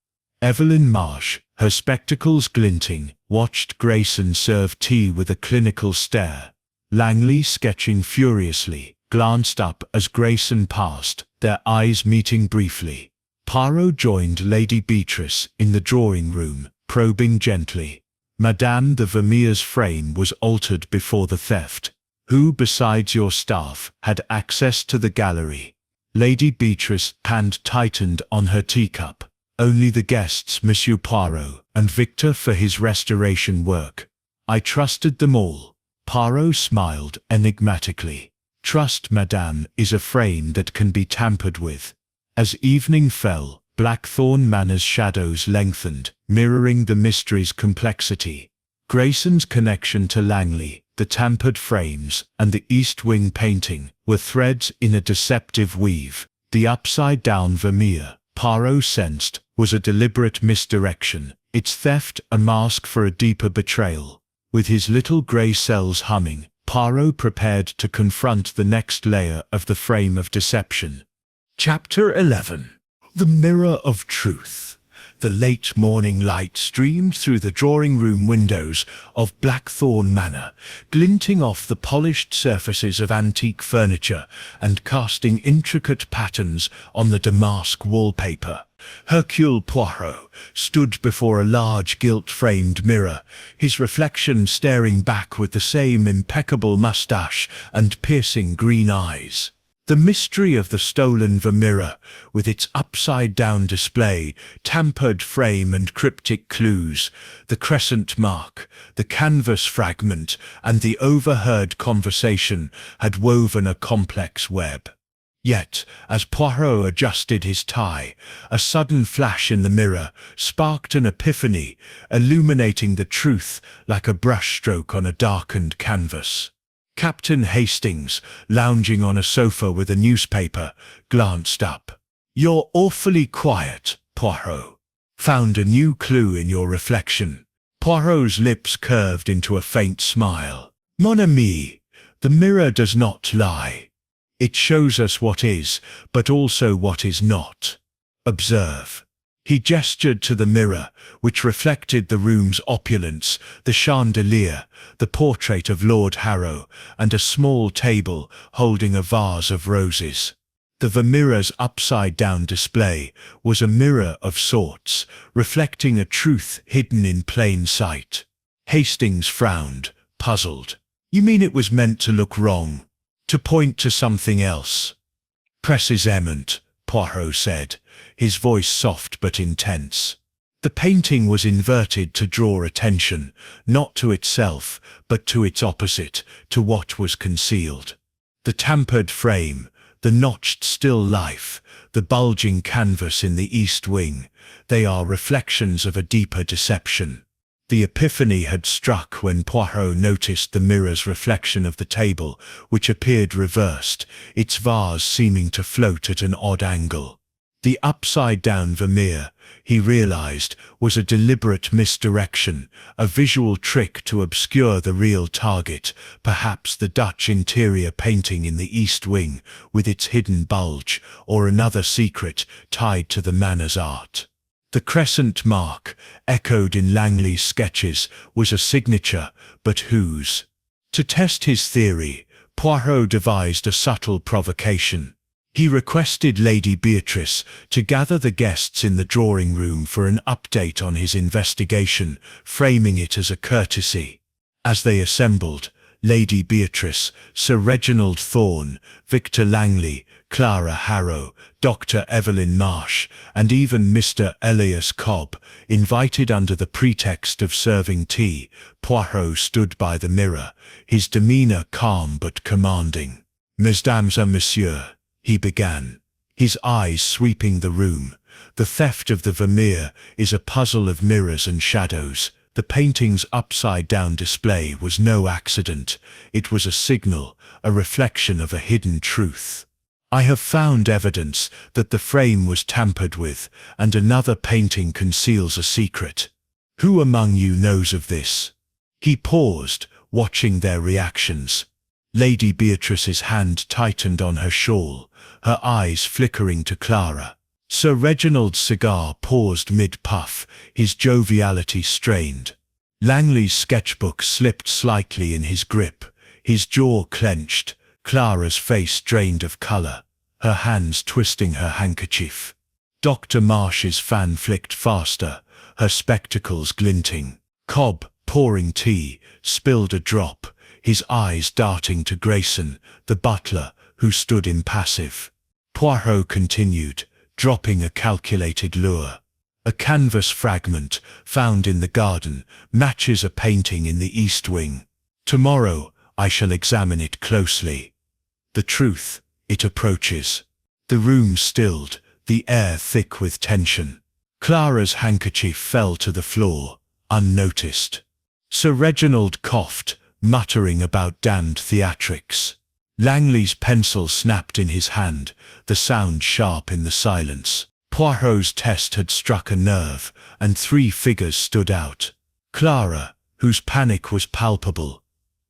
Evelyn Marsh, her spectacles glinting, watched Grayson serve tea with a clinical stare. Langley, sketching furiously, glanced up as Grayson passed, their eyes meeting briefly. Poirot joined Lady Beatrice in the drawing room, probing gently. "Madame de Vermeer's frame was altered before the theft. Who besides your staff had access to the gallery?" Lady Beatrice's hand tightened on her teacup. "Only the guests, Monsieur Poirot, and Victor for his restoration work. I trusted them all." Poirot smiled enigmatically. "Trust, madame, is a frame that can be tampered with." As evening fell, Blackthorn Manor's shadows lengthened, mirroring the mystery's complexity. Grayson's connection to Langley, the tampered frames, and the East Wing painting were threads in a deceptive weave. The upside-down Vermeer, Poirot sensed, was a deliberate misdirection, its theft a mask for a deeper betrayal. With his little grey cells humming, Poirot prepared to confront the next layer of the frame of deception. Chapter 11. The Mirror of Truth. The late morning light streamed through the drawing-room windows of Blackthorn Manor, glinting off the polished surfaces of antique furniture and casting intricate patterns on the damask wallpaper. Hercule Poirot stood before a large gilt-framed mirror, his reflection staring back with the same impeccable moustache and piercing green eyes. The mystery of the stolen mirror, with its upside-down display, tampered frame and cryptic clues, the crescent mark, the canvas fragment, and the overheard conversation had woven a complex web. Yet, as Poirot adjusted his tie, a sudden flash in the mirror sparked an epiphany, illuminating the truth like a brushstroke on a darkened canvas. Captain Hastings, lounging on a sofa with a newspaper, glanced up. "You're awfully quiet, Poirot. Found a new clue in your reflection." Poirot's lips curved into a faint smile. "Mon ami, the mirror does not lie. It shows us what is, but also what is not. Observe." He gestured to the mirror, which reflected the room's opulence, the chandelier, the portrait of Lord Harrow, and a small table holding a vase of roses. The mirror's upside-down display was a mirror of sorts, reflecting a truth hidden in plain sight. Hastings frowned, puzzled. "You mean it was meant to look wrong? To point to something else?" "Précisément," Poirot said, his voice soft but intense. "The painting was inverted to draw attention, not to itself, but to its opposite, to what was concealed. The tampered frame, the notched still life, the bulging canvas in the east wing, they are reflections of a deeper deception." The epiphany had struck when Poirot noticed the mirror's reflection of the table, which appeared reversed, its vase seeming to float at an odd angle. The upside-down vermeer, he realized, was a deliberate misdirection, a visual trick to obscure the real target, perhaps the Dutch interior painting in the East Wing, with its hidden bulge, or another secret tied to the manor's art. The crescent mark, echoed in Langley's sketches, was a signature, but whose? To test his theory, Poirot devised a subtle provocation. He requested Lady Beatrice to gather the guests in the drawing-room for an update on his investigation, framing it as a courtesy. As they assembled, Lady Beatrice, Sir Reginald Thorne, Victor Langley, Clara Harrow, Dr. Evelyn Marsh, and even Mr. Elias Cobb, invited under the pretext of serving tea, Poirot stood by the mirror, his demeanour calm but commanding. "Mesdames et messieurs," he began, his eyes sweeping the room, "the theft of the vermeer is a puzzle of mirrors and shadows. The painting's upside-down display was no accident. It was a signal, a reflection of a hidden truth. I have found evidence that the frame was tampered with, and another painting conceals a secret. Who among you knows of this?" He paused, watching their reactions. Lady Beatrice's hand tightened on her shawl, her eyes flickering to Clara. Sir Reginald's cigar paused mid-puff, his joviality strained. Langley's sketchbook slipped slightly in his grip, his jaw clenched, Clara's face drained of colour, her hands twisting her handkerchief. Dr. Marsh's fan flicked faster, her spectacles glinting. Cobb, pouring tea, spilled a drop, his eyes darting to Grayson, the butler, who stood impassive. Poirot continued, dropping a calculated lure. "A canvas fragment, found in the garden, matches a painting in the East Wing. Tomorrow, I shall examine it closely. The truth, it approaches." The room stilled, the air thick with tension. Clara's handkerchief fell to the floor, unnoticed. Sir Reginald coughed, muttering about damned theatrics. Langley's pencil snapped in his hand, the sound sharp in the silence. Poirot's test had struck a nerve, and three figures stood out. Clara, whose panic was palpable.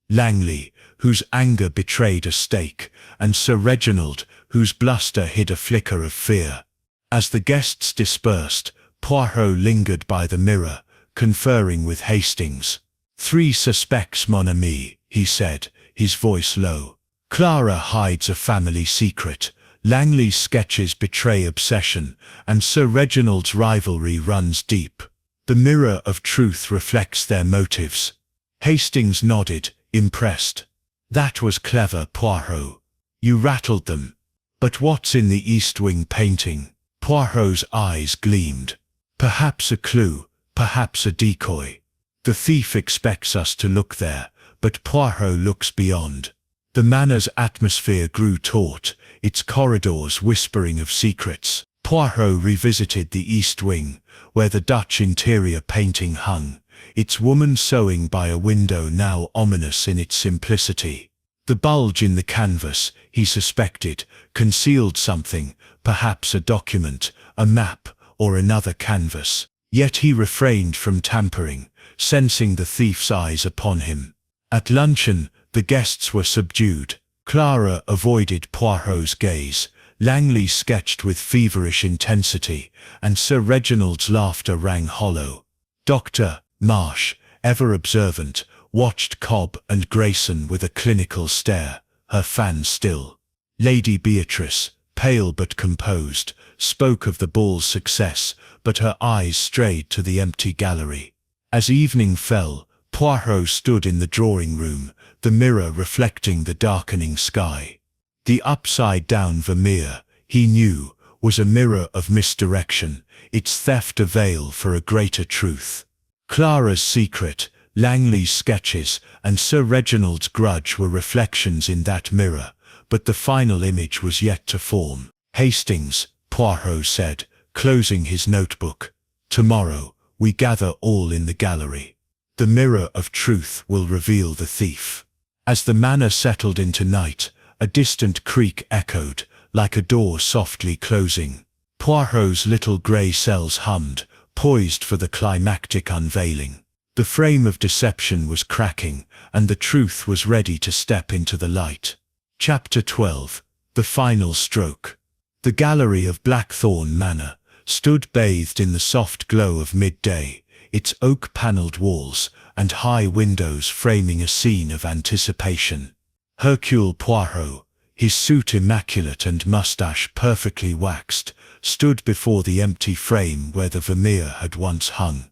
Langley, whose anger betrayed a stake, and Sir Reginald, whose bluster hid a flicker of fear. As the guests dispersed, Poirot lingered by the mirror, conferring with Hastings. "Three suspects, mon ami," he said, his voice low. "Clara hides a family secret, Langley's sketches betray obsession, and Sir Reginald's rivalry runs deep. The mirror of truth reflects their motives." Hastings nodded, impressed. "That was clever, Poirot. You rattled them. But what's in the East Wing painting?" Poirot's eyes gleamed. "Perhaps a clue, perhaps a decoy. The thief expects us to look there, but Poirot looks beyond." The manor's atmosphere grew taut, its corridors whispering of secrets. Poirot revisited the East Wing, where the Dutch interior painting hung, its woman sewing by a window now ominous in its simplicity. The bulge in the canvas, he suspected, concealed something, perhaps a document, a map, or another canvas. Yet he refrained from tampering, sensing the thief's eyes upon him. At luncheon, the guests were subdued. Clara avoided Poirot's gaze, Langley sketched with feverish intensity, and Sir Reginald's laughter rang hollow. Dr. Marsh, ever observant, watched Cobb and Grayson with a clinical stare, her fan still. Lady Beatrice, pale but composed, spoke of the ball's success, but her eyes strayed to the empty gallery. As evening fell, Poirot stood in the drawing-room, the mirror reflecting the darkening sky. The upside-down Vermeer, he knew, was a mirror of misdirection, its theft a veil for a greater truth. Clara's secret, Langley's sketches, and Sir Reginald's grudge were reflections in that mirror, but the final image was yet to form. "Hastings," Poirot said, closing his notebook, "tomorrow, we gather all in the gallery. The mirror of truth will reveal the thief." As the manor settled into night, a distant creak echoed, like a door softly closing. Poirot's little grey cells hummed, poised for the climactic unveiling. The frame of deception was cracking, and the truth was ready to step into the light. Chapter 12. The Final Stroke. The gallery of Blackthorn Manor stood bathed in the soft glow of midday, its oak-panelled walls and high windows framing a scene of anticipation. Hercule Poirot, his suit immaculate and moustache perfectly waxed, stood before the empty frame where the Vermeer had once hung.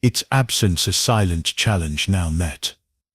Its absence a silent challenge now met.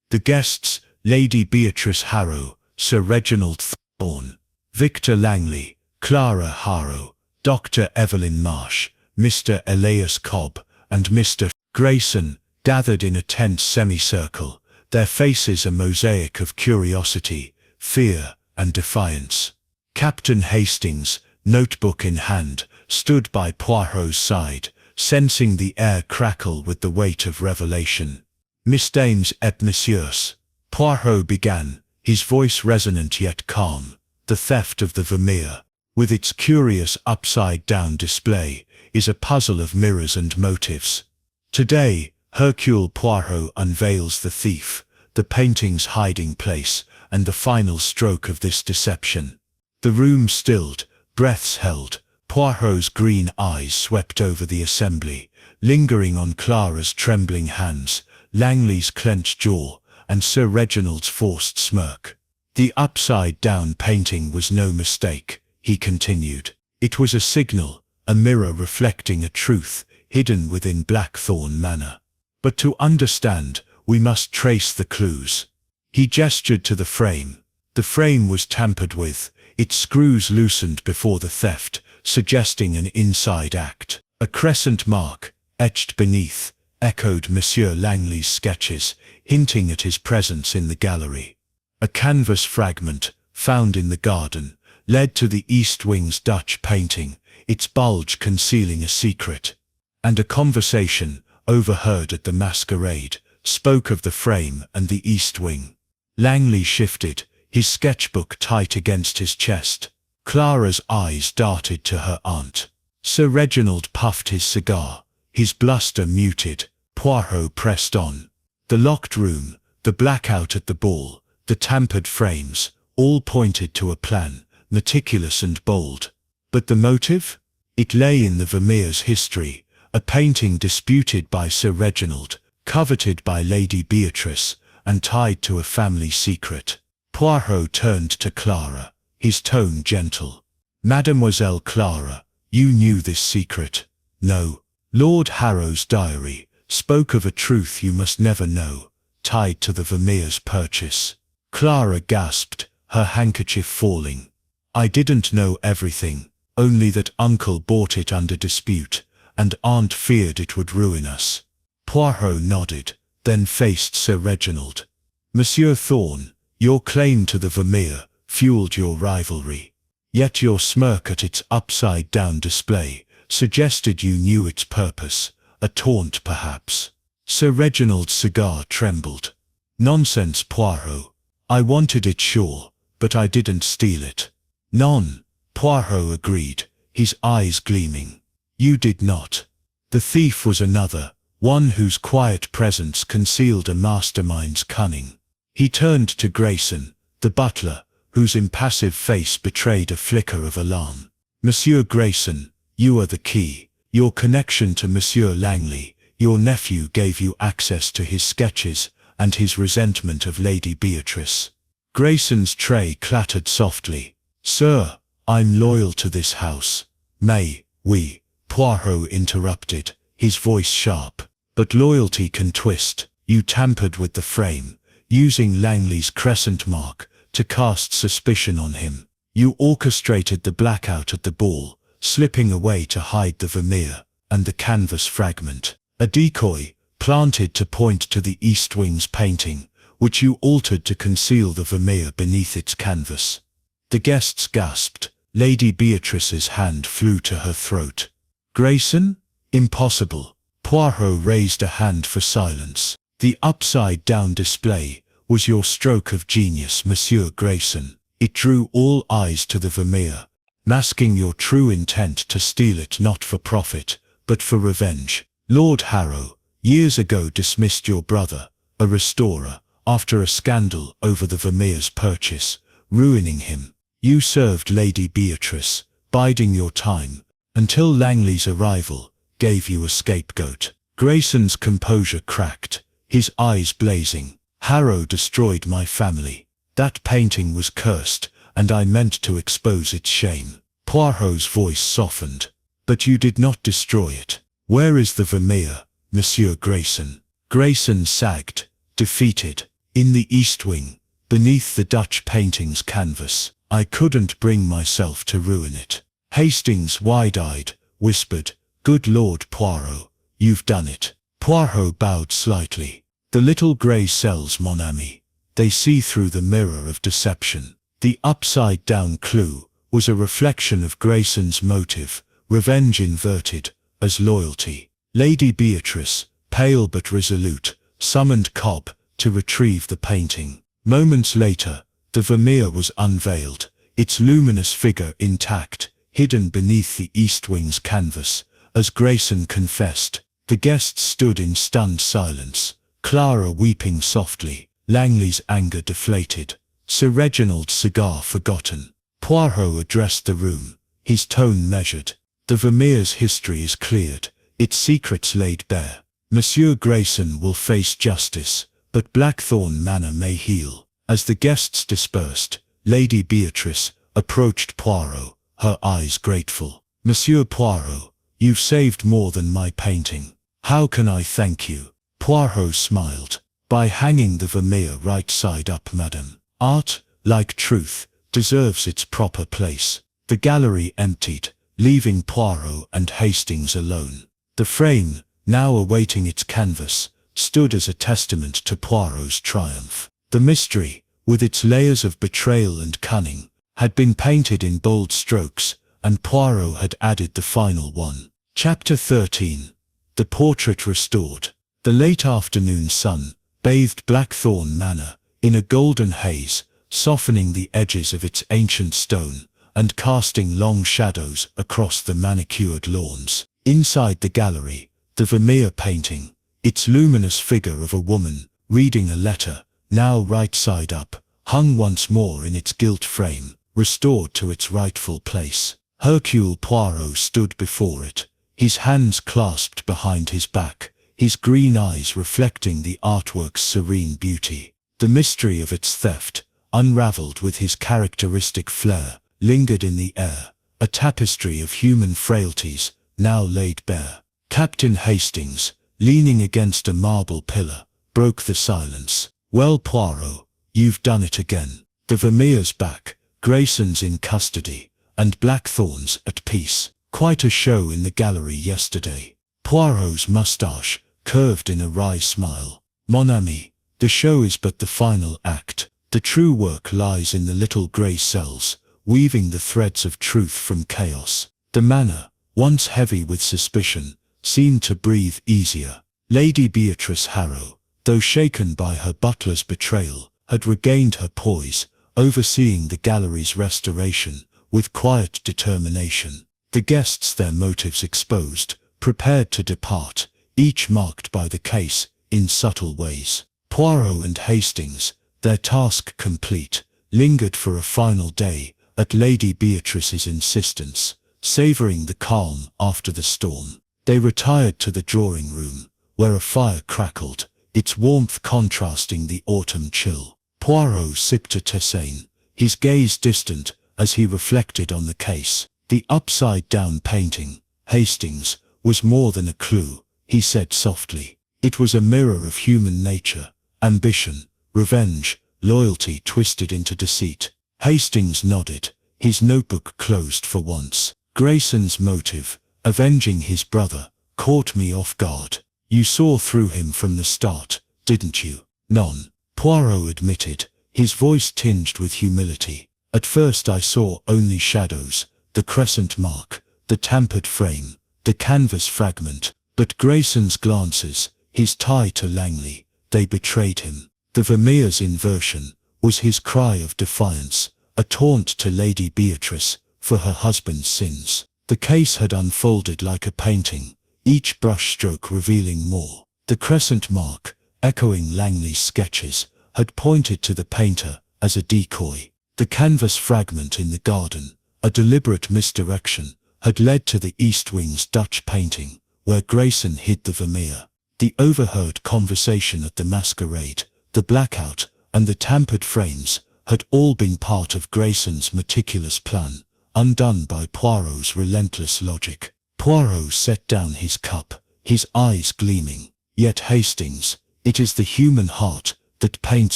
The guests, Lady Beatrice Harrow, Sir Reginald Thorne, Victor Langley, Clara Harrow, Dr. Evelyn Marsh, Mr. Elias Cobb, and Mr. Grayson, gathered in a tense semicircle, their faces a mosaic of curiosity, fear, and defiance. Captain Hastings, notebook in hand, stood by Poirot's side, sensing the air crackle with the weight of revelation. "Mesdames et messieurs," Poirot began, his voice resonant yet calm, "the theft of the Vermeer, with its curious upside-down display, is a puzzle of mirrors and motives. Today, Hercule Poirot unveils the thief, the painting's hiding place, and the final stroke of this deception." The room stilled, breaths held. Poirot's green eyes swept over the assembly, lingering on Clara's trembling hands, Langley's clenched jaw, and Sir Reginald's forced smirk. "The upside-down painting was no mistake," he continued. "It was a signal, a mirror reflecting a truth, hidden within Blackthorn Manor. But to understand, we must trace the clues." He gestured to the frame. The frame was tampered with, its screws loosened before the theft, suggesting an inside act. A crescent mark, etched beneath, echoed Monsieur Langley's sketches, hinting at his presence in the gallery. A canvas fragment, found in the garden, led to the East Wing's Dutch painting, its bulge concealing a secret. And a conversation, overheard at the masquerade, spoke of the frame and the East Wing. Langley shifted, his sketchbook tight against his chest. Clara's eyes darted to her aunt. Sir Reginald puffed his cigar, his bluster muted. Poirot pressed on. The locked room, the blackout at the ball, the tampered frames, all pointed to a plan, meticulous and bold. But the motive? It lay in the Vermeer's history, a painting disputed by Sir Reginald, coveted by Lady Beatrice, and tied to a family secret. Poirot turned to Clara, his tone gentle. Mademoiselle Clara, you knew this secret. No. Lord Harrow's diary spoke of a truth you must never know, tied to the Vermeer's purchase. Clara gasped, her handkerchief falling. I didn't know everything, only that Uncle bought it under dispute, and Aunt feared it would ruin us. Poirot nodded, then faced Sir Reginald. Monsieur Thorne, your claim to the Vermeer fueled your rivalry. Yet your smirk at its upside-down display suggested you knew its purpose, a taunt perhaps. Sir Reginald's cigar trembled. Nonsense, Poirot. I wanted it sure, but I didn't steal it. None, Poirot agreed, his eyes gleaming. You did not. The thief was another, one whose quiet presence concealed a mastermind's cunning. He turned to Grayson, the butler, whose impassive face betrayed a flicker of alarm. Monsieur Grayson, you are the key. Your connection to Monsieur Langley, your nephew, gave you access to his sketches and his resentment of Lady Beatrice. Grayson's tray clattered softly. Sir, I'm loyal to this house. May we? Poirot interrupted, his voice sharp. But loyalty can twist. You tampered with the frame, using Langley's crescent mark to cast suspicion on him. You orchestrated the blackout at the ball, slipping away to hide the Vermeer and the canvas fragment. A decoy, planted to point to the East Wing's painting, which you altered to conceal the Vermeer beneath its canvas. The guests gasped. Lady Beatrice's hand flew to her throat. Grayson? Impossible. Poirot raised a hand for silence. The upside-down display was your stroke of genius, Monsieur Grayson. It drew all eyes to the Vermeer, masking your true intent to steal it not for profit, but for revenge. Lord Harrow, years ago, dismissed your brother, a restorer, after a scandal over the Vermeer's purchase, ruining him. You served Lady Beatrice, biding your time, until Langley's arrival gave you a scapegoat. Grayson's composure cracked, his eyes blazing. Harrow destroyed my family. That painting was cursed, and I meant to expose its shame. Poirot's voice softened. But you did not destroy it. Where is the Vermeer, Monsieur Grayson? Grayson sagged, defeated. In the East Wing, beneath the Dutch painting's canvas. I couldn't bring myself to ruin it. Hastings, wide-eyed, whispered, Good Lord Poirot, you've done it. Poirot bowed slightly. The little grey cells, mon ami. They see through the mirror of deception. The upside-down clue was a reflection of Grayson's motive, revenge inverted as loyalty. Lady Beatrice, pale but resolute, summoned Cobb to retrieve the painting. Moments later, the Vermeer was unveiled, its luminous figure intact, hidden beneath the East Wing's canvas. As Grayson confessed, the guests stood in stunned silence, Clara weeping softly, Langley's anger deflated, Sir Reginald's cigar forgotten. Poirot addressed the room, his tone measured. The Vermeer's history is cleared, its secrets laid bare. Monsieur Grayson will face justice, but Blackthorn Manor may heal. As the guests dispersed, Lady Beatrice approached Poirot, her eyes grateful. Monsieur Poirot, you've saved more than my painting. How can I thank you? Poirot smiled. By hanging the Vermeer right side up, madam. Art, like truth, deserves its proper place. The gallery emptied, leaving Poirot and Hastings alone. The frame, now awaiting its canvas, stood as a testament to Poirot's triumph. The mystery, with its layers of betrayal and cunning, had been painted in bold strokes, and Poirot had added the final one. Chapter 13. The portrait restored. The late afternoon sun bathed Blackthorn Manor in a golden haze, softening the edges of its ancient stone and casting long shadows across the manicured lawns. Inside the gallery, the Vermeer painting, its luminous figure of a woman reading a letter, now right side up, hung once more in its gilt frame, restored to its rightful place. Hercule Poirot stood before it, his hands clasped behind his back, his green eyes reflecting the artwork's serene beauty. The mystery of its theft, unraveled with his characteristic flair, lingered in the air, a tapestry of human frailties, now laid bare. Captain Hastings, leaning against a marble pillar, broke the silence. "Well, Poirot, you've done it again. The Vermeer's back, Grayson's in custody, and Blackthorn's at peace. Quite a show in the gallery yesterday." Poirot's moustache curved in a wry smile. "Mon ami, the show is but the final act. The true work lies in the little grey cells, weaving the threads of truth from chaos." The manor, once heavy with suspicion, seemed to breathe easier. Lady Beatrice Harrow, though shaken by her butler's betrayal, had regained her poise, overseeing the gallery's restoration with quiet determination. The guests, their motives exposed, prepared to depart, each marked by the case in subtle ways. Poirot and Hastings, their task complete, lingered for a final day at Lady Beatrice's insistence, savouring the calm after the storm. They retired to the drawing room, where a fire crackled, its warmth contrasting the autumn chill. Poirot sipped a tisane, his gaze distant as he reflected on the case. The upside-down painting, Hastings, was more than a clue, he said softly. It was a mirror of human nature, ambition, revenge, loyalty twisted into deceit. Hastings nodded, his notebook closed for once. "Grayson's motive, avenging his brother, caught me off guard. You saw through him from the start, didn't you?" "None," Poirot admitted, his voice tinged with humility. "At first I saw only shadows, the crescent mark, the tampered frame, the canvas fragment, but Grayson's glances, his tie to Langley, they betrayed him. The Vermeer's inversion was his cry of defiance, a taunt to Lady Beatrice for her husband's sins. The case had unfolded like a painting, each brushstroke revealing more. The crescent mark, echoing Langley's sketches, had pointed to the painter as a decoy. The canvas fragment in the garden, a deliberate misdirection, had led to the East Wing's Dutch painting, where Grayson hid the Vermeer. The overheard conversation at the masquerade, the blackout, and the tampered frames had all been part of Grayson's meticulous plan, undone by Poirot's relentless logic. Poirot set down his cup, his eyes gleaming. "Yet Hastings, it is the human heart that paints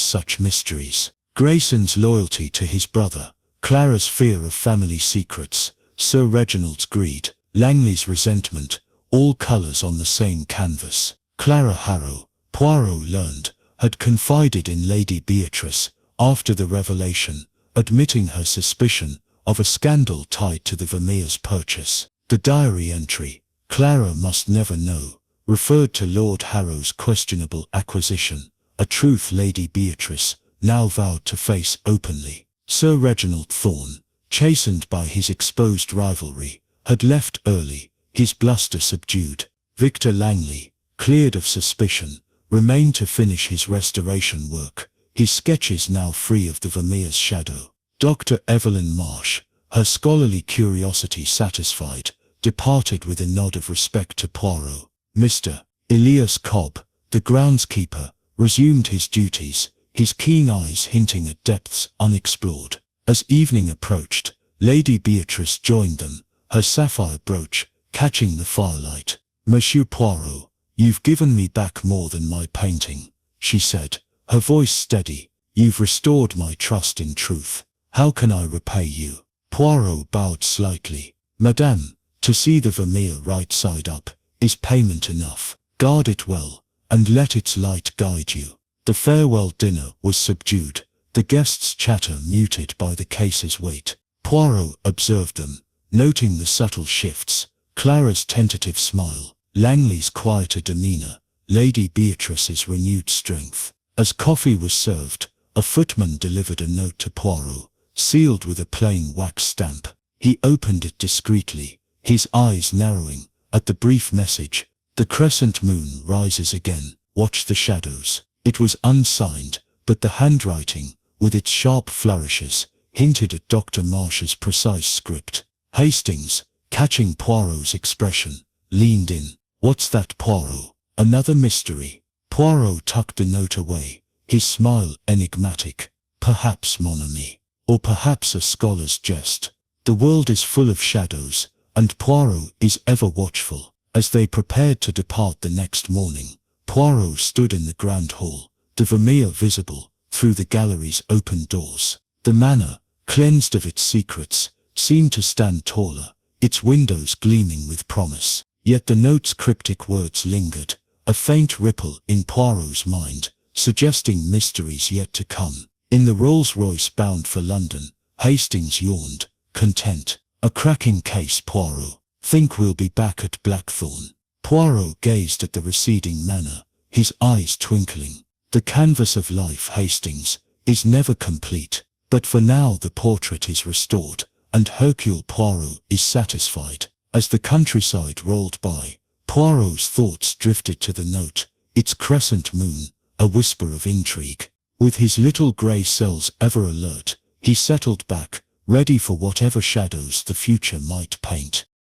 such mysteries. Grayson's loyalty to his brother, Clara's fear of family secrets, Sir Reginald's greed, Langley's resentment, all colours on the same canvas. Clara Harrow, Poirot learned, had confided in Lady Beatrice after the revelation, admitting her suspicion of a scandal tied to the Vermeer's purchase. The diary entry, "Clara must never know," referred to Lord Harrow's questionable acquisition, a truth Lady Beatrice now vowed to face openly. Sir Reginald Thorne, chastened by his exposed rivalry, had left early, his bluster subdued. Victor Langley, cleared of suspicion, remained to finish his restoration work, his sketches now free of the Vermeer's shadow. Dr. Evelyn Marsh, her scholarly curiosity satisfied, departed with a nod of respect to Poirot. Mr. Elias Cobb, the groundskeeper, resumed his duties, his keen eyes hinting at depths unexplored. As evening approached, Lady Beatrice joined them, her sapphire brooch catching the firelight. "Monsieur Poirot, you've given me back more than my painting," she said, her voice steady. "You've restored my trust in truth. How can I repay you?" Poirot bowed slightly. "Madame, to see the Vermeer right side up is payment enough. Guard it well, and let its light guide you." The farewell dinner was subdued, the guests' chatter muted by the case's weight. Poirot observed them, noting the subtle shifts, Clara's tentative smile, Langley's quieter demeanour, Lady Beatrice's renewed strength. As coffee was served, a footman delivered a note to Poirot, sealed with a plain wax stamp. He opened it discreetly, his eyes narrowing at the brief message, "The crescent moon rises again, watch the shadows." It was unsigned, but the handwriting, with its sharp flourishes, hinted at Dr. Marsh's precise script. Hastings, catching Poirot's expression, leaned in. "What's that, Poirot? Another mystery?" Poirot tucked the note away, his smile enigmatic. "Perhaps, mon ami. Or perhaps a scholar's jest. The world is full of shadows, and Poirot is ever watchful." As they prepared to depart the next morning, Poirot stood in the grand hall, the Vermeer visible through the gallery's open doors. The manor, cleansed of its secrets, seemed to stand taller, its windows gleaming with promise. Yet the note's cryptic words lingered, a faint ripple in Poirot's mind, suggesting mysteries yet to come. In the Rolls-Royce bound for London, Hastings yawned, content. "A cracking case, Poirot. Think we'll be back at Blackthorn." Poirot gazed at the receding manor, his eyes twinkling. "The canvas of life, Hastings, is never complete, but for now the portrait is restored, and Hercule Poirot is satisfied." As the countryside rolled by, Poirot's thoughts drifted to the note, its crescent moon, a whisper of intrigue. With his little grey cells ever alert, he settled back, ready for whatever shadows the future might paint.